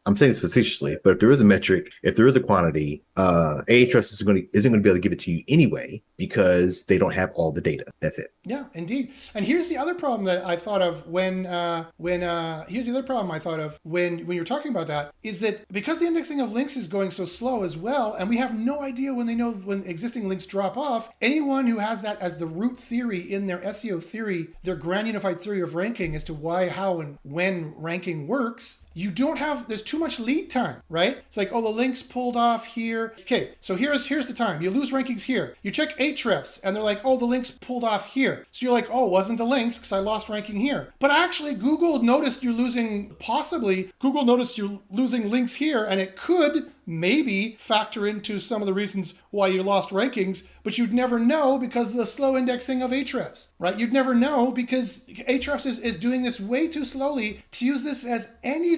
I'm saying this facetiously, but if there is a metric, if there is a quantity, Ahrefs isn't going to be able to give it to you anyway because they don't have all the data. That's it. Yeah, indeed. And here's the other problem that I thought of when you're talking about that is that because the indexing of links is going so slow as well, and we have no idea when existing links drop off, anyone who has that as the root theory in their SEO theory, their grand unified theory of ranking as to why, how, and when ranking works, there's too much lead time, right? It's like, oh, the link's pulled off here. Okay, so here's the time. You lose rankings here. You check Ahrefs and they're like, oh, the link's pulled off here. So you're like, oh, it wasn't the links because I lost ranking here. But actually, Google noticed you're losing links here, and it could maybe factor into some of the reasons why you lost rankings, but you'd never know because of the slow indexing of Ahrefs, right? You'd never know because Ahrefs is doing this way too slowly to use this as any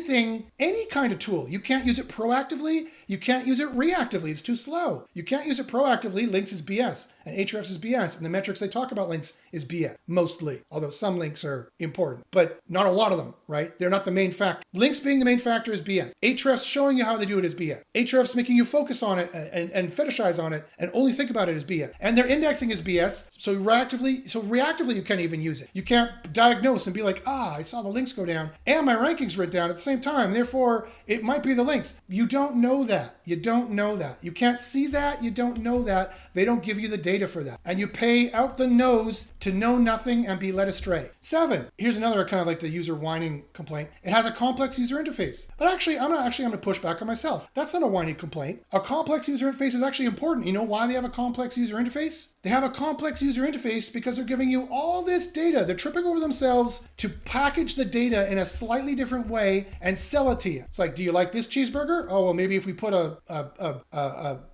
kind of tool. You can't use it proactively. You can't use it reactively. It's too slow. You can't use it proactively. Links is BS, and Ahrefs is BS, and the metrics they talk about links is BS, mostly, although some links are important, but not a lot of them, right? They're not the main factor. Links being the main factor is BS. Ahrefs showing you how they do it is BS. Ahrefs making you focus on it and fetishize on it and only think about it is BS. And their indexing is BS, so reactively you can't even use it. You can't diagnose and be like, I saw the links go down and my rankings went down at the same time, therefore it might be the links. You don't know that. You don't know that. You can't see that. You don't know that. They don't give you the data for that. And you pay out the nose to know nothing and be led astray. 7, here's another kind of like the user whining complaint. It has a complex user interface. But actually, I'm going to push back on myself. That's not a whiny complaint. A complex user interface is actually important. You know why they have a complex user interface? They have a complex user interface because they're giving you all this data. They're tripping over themselves to package the data in a slightly different way and sell it to you. It's like, do you like this cheeseburger? Oh, well, maybe if we put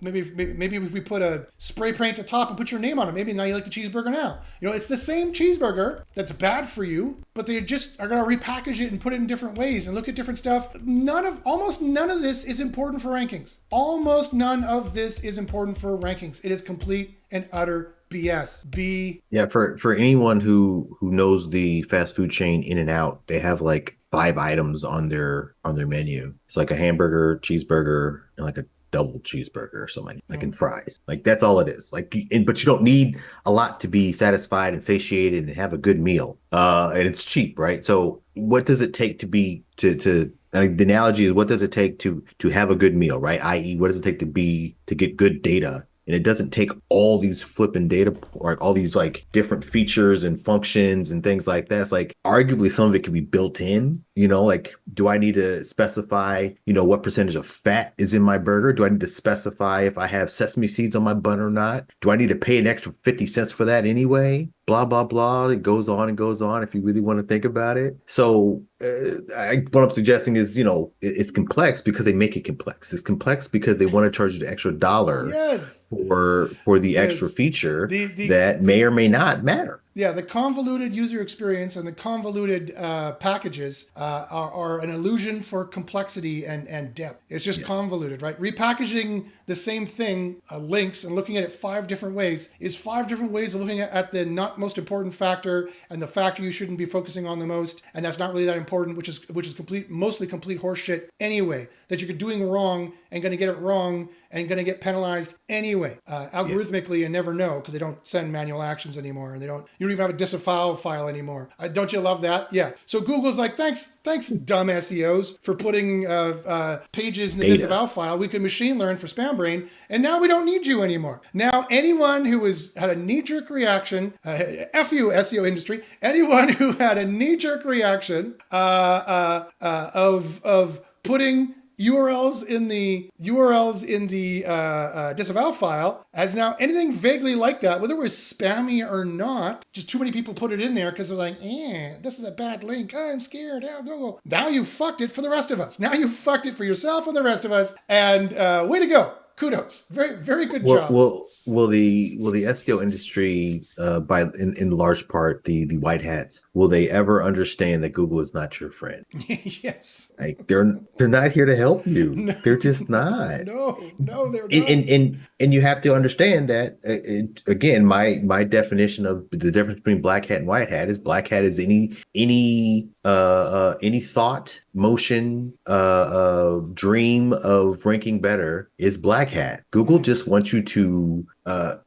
maybe if we put a spray paint at the top and put your name on it, maybe now you like the cheeseburger now. You know, it's the same cheeseburger that's bad for you, but they just are going to repackage it and put it in different ways and look at different stuff. Almost none of this is important for rankings. Almost none of this is important for rankings. It is complete and utter BS. Yeah, for anyone who knows the fast food chain In-N-Out, they have like 5 items on their menu. It's like a hamburger, cheeseburger, and like a double cheeseburger or something, like in fries. Like that's all it is. Like, but you don't need a lot to be satisfied and satiated and have a good meal. And it's cheap, right? So what does it take the analogy is, what does it take to have a good meal, right? I.e., what does it take to get good data? And it doesn't take all these flipping data or all these like different features and functions and things like that. It's like arguably some of it can be built in, like, do I need to specify, what percentage of fat is in my burger? Do I need to specify if I have sesame seeds on my bun or not? Do I need to pay an extra 50 cents for that anyway? Blah, blah, blah. It goes on and goes on if you really want to think about it. So what I'm suggesting is, it's complex because they make it complex. It's complex because they want to charge you the extra dollar for the extra feature that may or may not matter. Yeah, the convoluted user experience and the convoluted packages are an illusion for complexity and depth. It's just convoluted, right? Repackaging the same thing, links, and looking at it 5 different ways is 5 different ways of looking at the not most important factor and the factor you shouldn't be focusing on the most, and that's not really that important, which is mostly complete horseshit anyway, that you're doing wrong and going to get it wrong and going to get penalized anyway, algorithmically, and never know because they don't send manual actions anymore, and you don't even have a disavow file anymore. Don't you love that? Yeah. So Google's like, thanks, dumb SEOs, for putting pages in the disavow file. We can machine learn for spam brain, and now we don't need you anymore. Now anyone who had a knee-jerk reaction, F you SEO industry, anyone who had a knee-jerk reaction of putting URLs in the disavow file as now anything vaguely like that, whether it was spammy or not, just too many people put it in there because they're like, this is a bad link. I'm scared. Google. Now you fucked it for the rest of us. Now you fucked it for yourself and the rest of us. And way to go. Kudos. Very, very good job. Well, will the SEO industry, by in large part the white hats, will they ever understand that Google is not your friend? Yes. Like they're not here to help you. No, They're just not. no, they're And not. and you have to understand that, again, my definition of the difference between black hat and white hat is black hat is any thought, motion, dream of ranking better is black hat. Google just wants you to,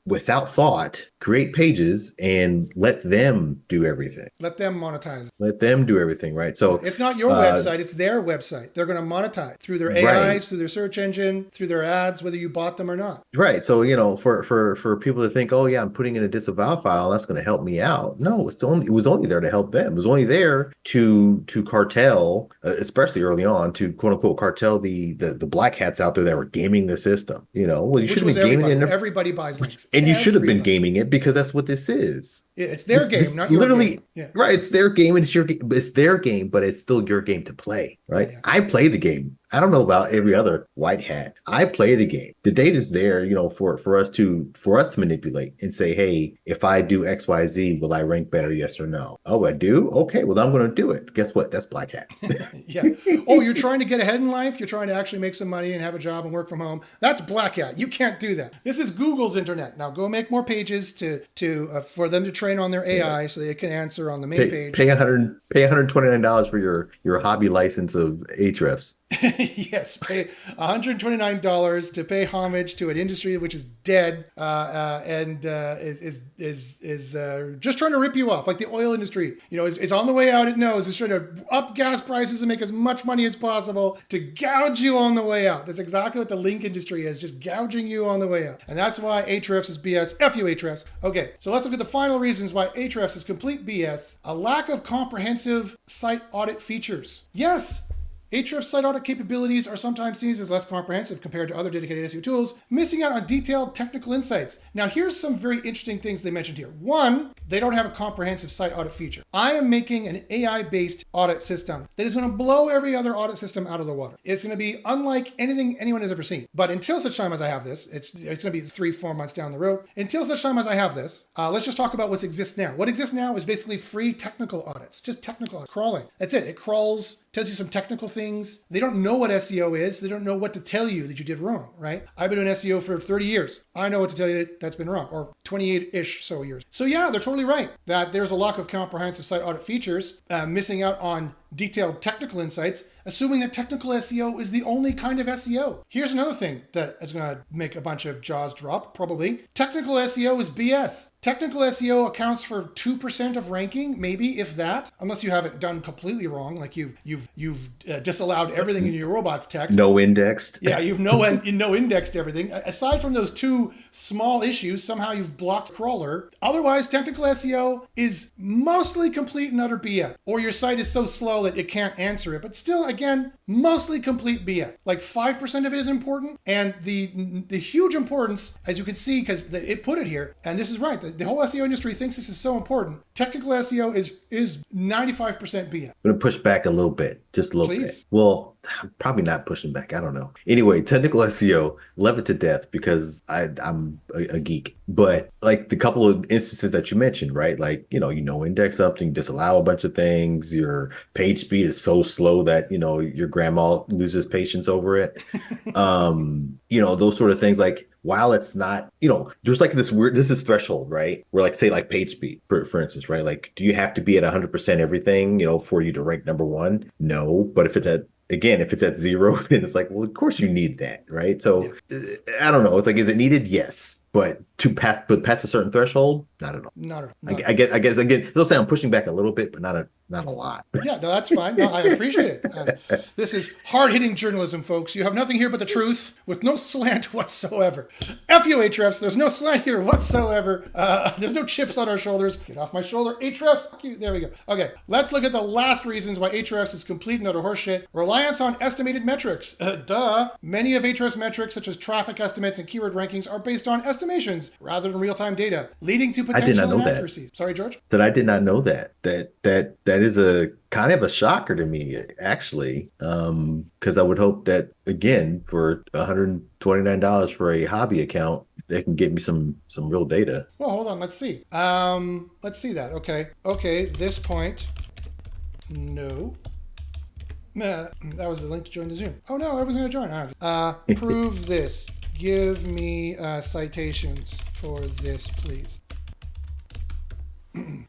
without thought, create pages and let them do everything. Let them monetize it. Let them do everything, right? So It's not your website, it's their website. They're going to monetize through their AIs, right. through their search engine, through their ads, whether you bought them or not. Right. So, for people to think, oh yeah, I'm putting in a disavow file, that's going to help me out. No, it was only there to help them. It was only there to cartel, especially early on, to quote unquote cartel the black hats out there that were gaming the system. Well, you Which should was have been gaming everybody. it, Everybody buys links. and you should have been Everybody. gaming it because that's what this is. It's their This game, not your literally, game. Yeah. right. It's their game and it's your game, but it's their game, but it's still your game to play, right? Yeah. I play the game. I don't know about every other white hat. I play the game. The data's there, for us to manipulate and say, hey, if I do XYZ, will I rank better? Yes or no? Oh, I do? Okay, well, I'm going to do it. Guess what? That's black hat. Yeah. Oh, you're trying to get ahead in life. You're trying to actually make some money and have a job and work from home. That's black hat. You can't do that. This is Google's internet. Now go make more pages for them to train on their AI so they can answer on the main page. Pay $129 for your hobby license of Ahrefs. Yes, pay $129 to pay homage to an industry which is dead and is just trying to rip you off, like the oil industry. It's on the way out. It knows it's trying to up gas prices and make as much money as possible to gouge you on the way out. That's exactly what the link industry is, just gouging you on the way out. And that's why Ahrefs is BS. F you, Ahrefs. Okay, so let's look at the final reasons why Ahrefs is complete BS. A lack of comprehensive site audit features. Yes. Ahrefs site audit capabilities are sometimes seen as less comprehensive compared to other dedicated SEO tools, missing out on detailed technical insights. Now, here's some very interesting things they mentioned here. One, they don't have a comprehensive site audit feature. I am making an AI-based audit system that is going to blow every other audit system out of the water. It's going to be unlike anything anyone has ever seen. But until such time as I have this, it's going to be 3-4 months down the road. Until such time as I have this, let's just talk about what exists now. What exists now is basically free technical audits, just technical audits, crawling. That's it. It crawls, tells you some technical things. They don't know what SEO is. They don't know what to tell you that you did wrong, right? I've been doing SEO for 30 years. I know what to tell you that's been wrong, or 28-ish so years. So yeah, they're totally right that there's a lack of comprehensive site audit features, missing out on detailed technical insights, assuming that technical SEO is the only kind of SEO. Here's another thing that is going to make a bunch of jaws drop, probably. Technical SEO is BS. Technical SEO accounts for 2% of ranking, maybe, if that, unless you have it done completely wrong, like you've disallowed everything in your robots text. No indexed. Yeah, you've no indexed everything. Aside from those two small issues, somehow you've blocked crawler. Otherwise, technical SEO is mostly complete and utter BS. Or your site is so slow that it can't answer it. But still, again, mostly complete BS. Like 5% of it is important. And the huge importance, as you can see, because it put it here, and this is right, the whole SEO industry thinks this is so important. Technical SEO is 95% BS. I'm going to push back a little bit, just a little Please. bit. Well, I'm probably not pushing back. I don't know. Anyway, technical SEO, love it to death because I'm a geek. But like the couple of instances that you mentioned, right? Like, index something, disallow a bunch of things. Your page speed is so slow that, your grandma loses patience over it. Those sort of things. Like, while it's not, there's like this is threshold, right? Where like, say like page speed, for instance, right? Like, do you have to be at 100% everything, for you to rank number one? No. But if it's at 0, then it's like, well, of course you need that, right? So I don't know. It's like, is it needed? Yes. But past a certain threshold, not at all. Not at all. I guess again, they'll say I'm pushing back a little bit, but not a lot. Yeah, no, that's fine. No, I appreciate it. This is hard-hitting journalism, folks. You have nothing here but the truth with no slant whatsoever. F you, Ahrefs. There's no slant here whatsoever. There's no chips on our shoulders. Get off my shoulder, Ahrefs. Fuck you. There we go. Okay, let's look at the last reasons why Ahrefs is complete and utter horseshit. Reliance on estimated metrics. Duh. Many of Ahrefs metrics, such as traffic estimates and keyword rankings, are based on estimations rather than real-time data, leading to potential inaccuracies. Sorry, George? That I did not know that. That is a kind of a shocker to me, actually, because I would hope that, again, for $129 for a hobby account, they can get me some real data. Well, hold on. Let's see. Let's see that. Okay. This point. No. That was the link to join the Zoom. Oh no, I wasn't going to join. Prove this. Give me citations for this, please.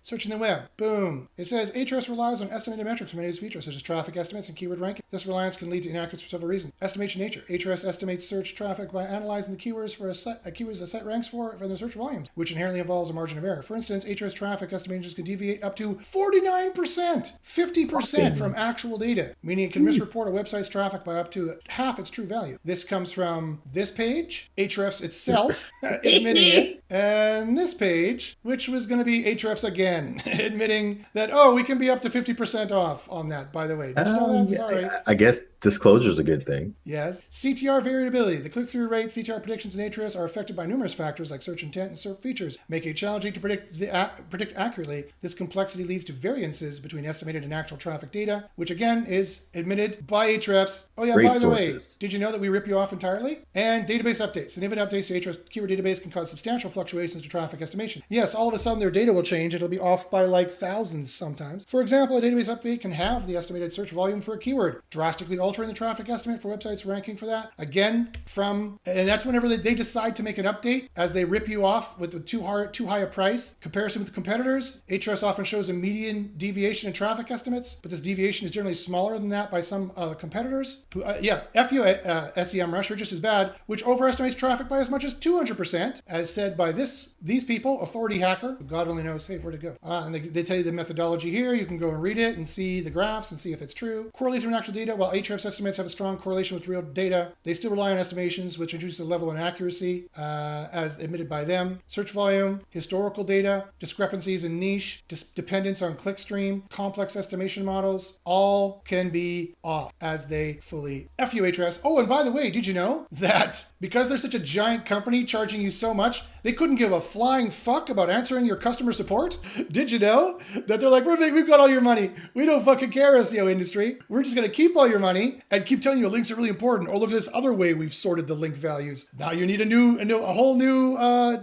Searching the web. Boom. It says Ahrefs relies on estimated metrics for many of its features, such as traffic estimates and keyword ranking. This reliance can lead to inaccuracy for several reasons. Estimation nature. Ahrefs estimates search traffic by analyzing the keywords for keywords a site ranks for their search volumes, which inherently involves a margin of error. For instance, Ahrefs traffic estimations can deviate up to 49%, 50% from actual data, meaning it can misreport a website's traffic by up to half its true value. This comes from this page, Ahrefs itself admitting it, and this page, which was going to be Ahrefs again, admitting that, we can be up to 50% off on that, by the way. Did you know that? Sorry. I guess disclosure is a good thing. Yes. CTR variability. The click-through rate, CTR predictions in Ahrefs are affected by numerous factors like search intent and SERP features, making it challenging to predict accurately. This complexity leads to variances between estimated and actual traffic data, which again is admitted by Ahrefs. Oh yeah, Great by the sources. way, did you know that we rip you off entirely? And database updates. Significant updates to Ahrefs keyword database can cause substantial fluctuations to traffic estimation. Yes, all of a sudden their data will change. It'll be off by like thousands sometimes. For example, a database update can have the estimated search volume for a keyword, drastically altering the traffic estimate for websites ranking for that. Again, and that's whenever they decide to make an update as they rip you off with too high a price. Comparison with the competitors, Ahrefs often shows a median deviation in traffic estimates, but this deviation is generally smaller than that by some competitors. SEMrush are just as bad, which overestimates traffic by as much as 200%, as said by these people, Authority Hacker. God only knows, hey, where'd it go? And they tell you the methodology here. You can go and read it and see the graphs and see if it's true. Correlation with actual data. While Ahrefs estimates have a strong correlation with real data, they still rely on estimations, which introduces a level of inaccuracy as admitted by them. Search volume, historical data, discrepancies in niche, dependence on clickstream, complex estimation models, all can be off as they fully FU Ahrefs. Oh, and by the way, did you know that because they're such a giant company charging you so much, they couldn't give a flying fuck about answering your customer support? Did you know that they're like, we've got all your money. We don't fucking care, SEO industry. We're just going to keep all your money and keep telling you links are really important. Or look at this other way we've sorted the link values. Now you need a whole new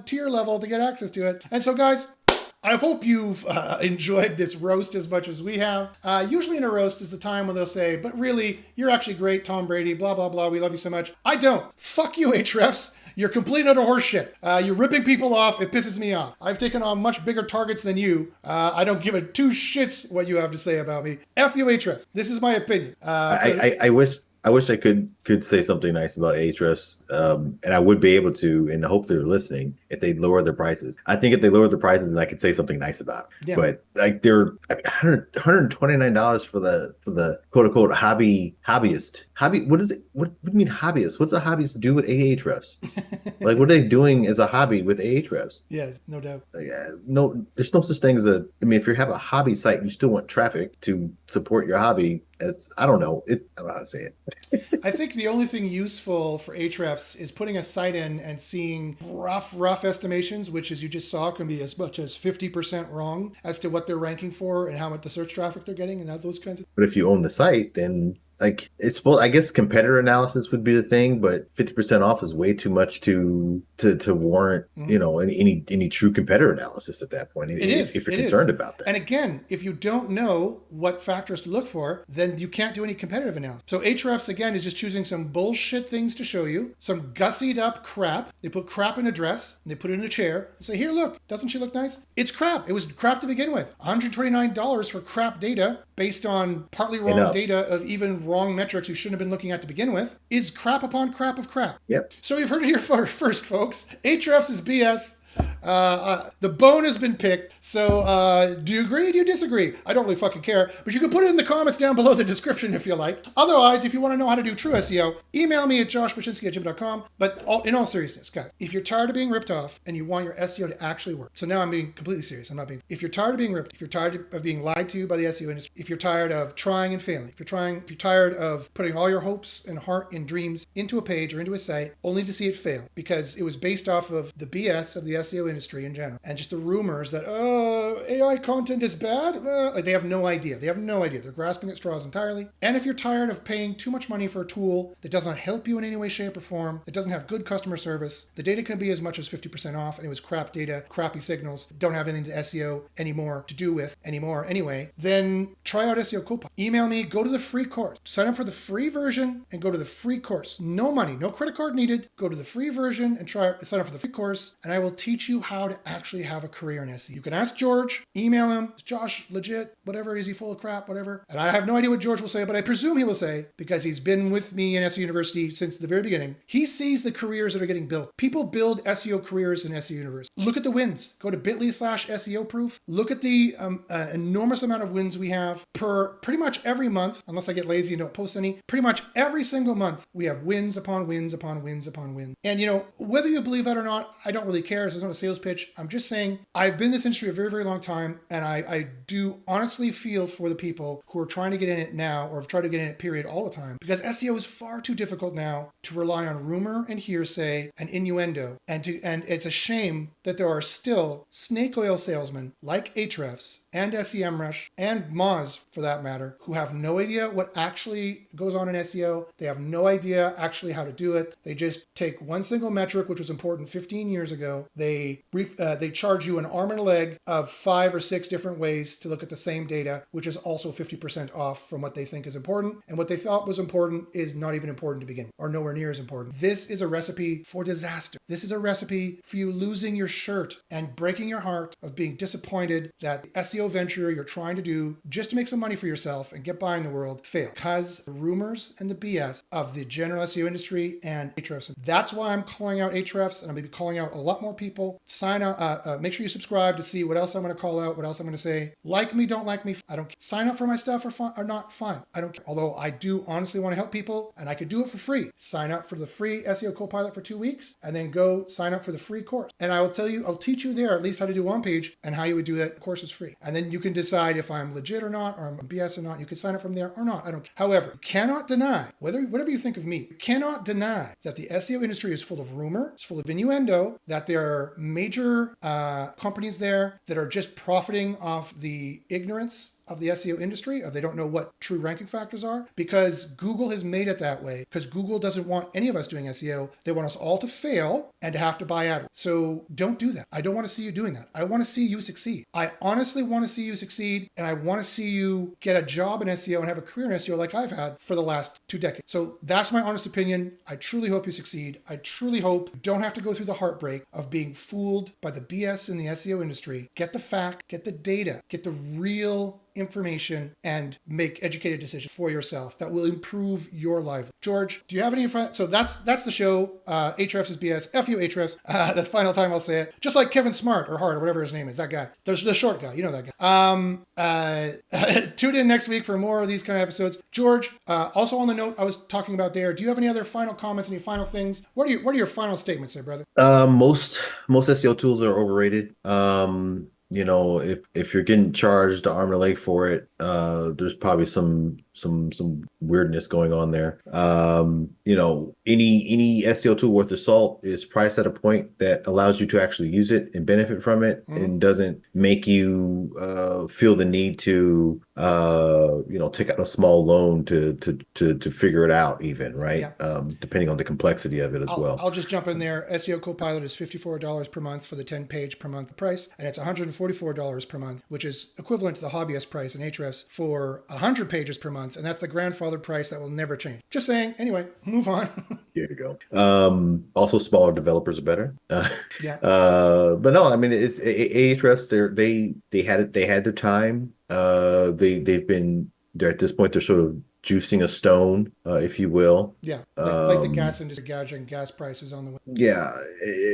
tier level to get access to it. And so guys, I hope you've enjoyed this roast as much as we have. Usually in a roast is the time when they'll say, but really, you're actually great, Tom Brady, blah, blah, blah. We love you so much. I don't. Fuck you, Ahrefs. You're complete and utter horseshit. You're ripping people off. It pisses me off. I've taken on much bigger targets than you. I don't give a two shits what you have to say about me. F you, Ahrefs. This is my opinion. I wish I could say something nice about Ahrefs, and I would be able to, and I hope they're listening, if they lower their prices. I think if they lower the prices, then I could say something nice about it. Yeah. But like they're $129 for the quote unquote hobbyist. What is it? What do you mean hobbyist? What's a hobbyist do with Ahrefs? Like what are they doing as a hobby with Ahrefs? Yes, no doubt. No, there's no such thing as if you have a hobby site, you still want traffic to support your hobby. I don't know how to say it. I think the only thing useful for Ahrefs is putting a site in and seeing rough estimations, which as you just saw can be as much as 50% wrong as to what they're ranking for and how much the search traffic they're getting and those kinds of. But if you own the site, then like I guess competitor analysis would be the thing, but 50% off is way too much to warrant, any true competitor analysis at that point. If you're concerned about that. And again, if you don't know what factors to look for, then you can't do any competitive analysis. So Ahrefs again is just choosing some bullshit things to show you, some gussied up crap. They put crap in a dress and they put it in a chair and say, here, look, doesn't she look nice? It's crap. It was crap to begin with. $129 for crap data based on partly wrong data of even wrong metrics you shouldn't have been looking at to begin with is crap upon crap of crap. Yep. So you've heard it here first, folks. Ahrefs is BS. The bone has been picked. So do you agree? Do you disagree? I don't really fucking care. But you can put it in the comments down below the description if you like. Otherwise, if you want to know how to do true SEO, email me at joshbachynski@gmail.com. But in all seriousness, guys, if you're tired of being ripped off and you want your SEO to actually work. So now I'm being completely serious. If you're tired of being ripped, if you're tired of being lied to by the SEO industry, if you're tired of trying and failing, if you're tired of putting all your hopes and heart and dreams into a page or into a site only to see it fail because it was based off of the BS of the SEO industry in general, and just the rumors that, AI content is bad, like they have no idea. They have no idea. They're grasping at straws entirely. And if you're tired of paying too much money for a tool that does not help you in any way, shape, or form, that doesn't have good customer service, the data can be as much as 50% off, and it was crap data, crappy signals, don't have anything to SEO anymore to do with anymore anyway, then try out SEO Copilot. Email me, go to the free course. Sign up for the free version and go to the free course. No money, no credit card needed. Go to the free version and sign up for the free course, and I will teach you how to actually have a career in SEO. You can ask George, email him, is Josh legit, whatever, is he full of crap, whatever. And I have no idea what George will say, but I presume he will say, because he's been with me in SEO University since the very beginning, he sees the careers that are getting built. People build SEO careers in SEO University. Look at the wins. Go to bit.ly/SEO proof. Look at the enormous amount of wins we have per pretty much every month, unless I get lazy and don't post any. Pretty much every single month, we have wins upon wins upon wins upon wins. And whether you believe that or not, I don't really care. It's not a sales pitch. I'm just saying I've been in this industry a very, very long time, and I do honestly feel for the people who are trying to get in it now or have tried to get in it period all the time, because SEO is far too difficult now to rely on rumor and hearsay and innuendo, and it's a shame that there are still snake oil salesmen like Ahrefs and SEMrush and Moz, for that matter, who have no idea what actually goes on in SEO. They have no idea actually how to do it. They just take one single metric, which was important 15 years ago. They charge you an arm and a leg of 5 or 6 different ways to look at the same data, which is also 50% off from what they think is important. And what they thought was important is not even important to begin, or nowhere near as important. This is a recipe for disaster. This is a recipe for you losing your shirt and breaking your heart of being disappointed that the SEO venture you're trying to do just to make some money for yourself and get by in the world failed, because the rumors and the BS of the general SEO industry and Ahrefs. That's why I'm calling out Ahrefs, and I'm going to be calling out a lot more people. Sign up, make sure you subscribe to see what else I'm going to call out, what else I'm going to say. Like me, don't like me, I don't care. Sign up for my stuff or not, fine. I don't care. Although I do honestly want to help people, and I could do it for free. Sign up for the free SEO Copilot for 2 weeks, and then go sign up for the free course. And I'll teach you there at least how to do one page and how you would do it. The course is free. And then you can decide if I'm legit or not, or I'm BS or not. You can sign up from there or not. I don't care. However, you cannot deny, whatever you think of me, you cannot deny that the SEO industry is full of rumor, it's full of innuendo, that there are major companies there that are just profiting off the ignorance of the SEO industry, or they don't know what true ranking factors are, because Google has made it that way, because Google doesn't want any of us doing SEO. They want us all to fail and to have to buy AdWords. So don't do that. I don't want to see you doing that. I want to see you succeed. I honestly want to see you succeed, and I want to see you get a job in SEO and have a career in SEO like I've had for the last 2 decades. So that's my honest opinion. I truly hope you succeed. I truly hope you don't have to go through the heartbreak of being fooled by the BS in the SEO industry. Get the fact, get the data, get the real information, and make educated decisions for yourself that will improve your life. George, do you have any? So that's the show. Ahrefs is BS. F you, Ahrefs. That's the final time I'll say it. Just like Kevin Smart or Hart or whatever his name is. That guy. There's the short guy. You know that guy. Tune in next week for more of these kind of episodes. George, also on the note I was talking about there, do you have any other final comments? Any final things? What are your final statements there, brother? Most SEO tools are overrated. If you're getting charged an arm and a leg for it, there's probably some weirdness going on there. Any SEO tool worth of salt is priced at a point that allows you to actually use it and benefit from it, and doesn't make you feel the need to take out a small loan to figure it out, even, right? Yeah. Depending on the complexity of it as well. I'll just jump in there. SEO Copilot is $54 per month for the 10-page per month price, and it's $144 per month, which is equivalent to the hobbyist price in Ahrefs for 100 pages per month, and that's the grandfather price that will never change. Just saying. Anyway, move on. Here you go. Also, smaller developers are better. Yeah. But no, I mean, it's Ahrefs. They had their time. They're at this point, they're sort of juicing a stone, if you will. Yeah, like the gas industry gouging gas prices on the way. Yeah,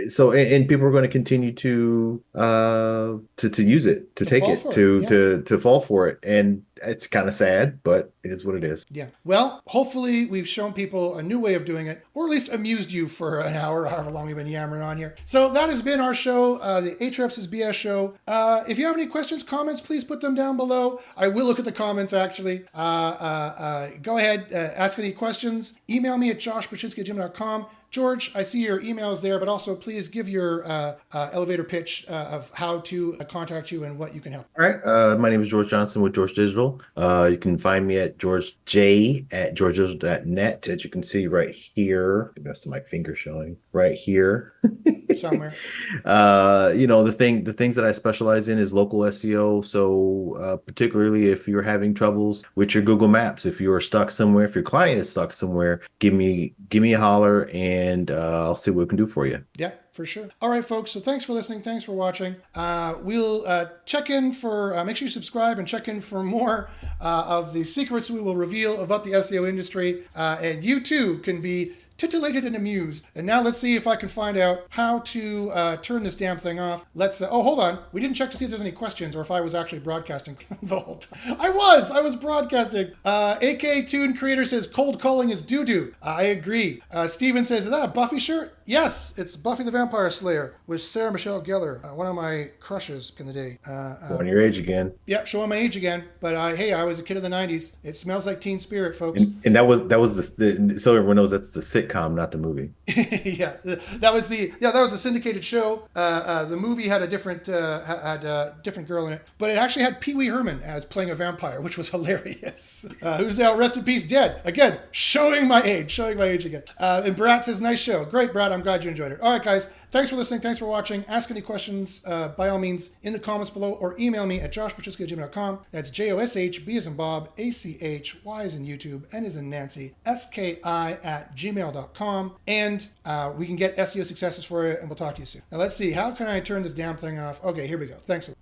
so and people are going to continue to use it, to take it, to fall for it, and it's kind of sad, but it is what it is. Yeah. Well, hopefully we've shown people a new way of doing it, or at least amused you for an hour, however long we've been yammering on here. So that has been our show, the Ahrefs is BS show. If you have any questions, comments, please put them down below. I will look at the comments, actually. Go ahead, ask any questions. Email me at joshbachynski@gmail.com. George, I see your emails there, but also please give your elevator pitch of how to contact you and what you can help. All right. My name is George Johnson with George Digital. You can find me at georgej@georgedigital.net. As you can see right here, that's my finger showing right here. Somewhere. The things that I specialize in is local SEO. So particularly if you're having troubles with your Google Maps, if you are stuck somewhere, if your client is stuck somewhere, give me a holler, and I'll see what we can do for you. Yeah, for sure. All right, folks. So thanks for listening. Thanks for watching. We'll check in for, make sure you subscribe and check in for more of the secrets we will reveal about the SEO industry. And you too can be titillated and amused. And now let's see if I can find out how to turn this damn thing off. Let's, oh, hold on. We didn't check to see if there's any questions or if I was actually broadcasting the whole time. I was broadcasting. AK Tune Creator says cold calling is doo-doo. I agree. Steven says, is that a Buffy shirt? Yes, it's Buffy the Vampire Slayer with Sarah Michelle Gellar, one of my crushes in the day. On your age again. Yep, showing my age again. But hey, I was a kid of the 90s. It smells like Teen Spirit, folks. And that was the so everyone knows that's the sitcom, not the movie. Yeah, that was the syndicated show. The movie had a different girl in it, but it actually had Pee Wee Herman as playing a vampire, which was hilarious. Who's now rest in peace dead. Again, showing my age again. And Brat says, nice show. Great, Brat. I'm glad you enjoyed it. All right, guys. Thanks for listening. Thanks for watching. Ask any questions, by all means, in the comments below, or email me at joshbachynski@gmail.com. That's JOSH, B as in Bob, ACH, Y as in YouTube, N as in Nancy, SKI@gmail.com. And we can get SEO successes for you, and we'll talk to you soon. Now, let's see. How can I turn this damn thing off? Okay, here we go. Thanks a lot.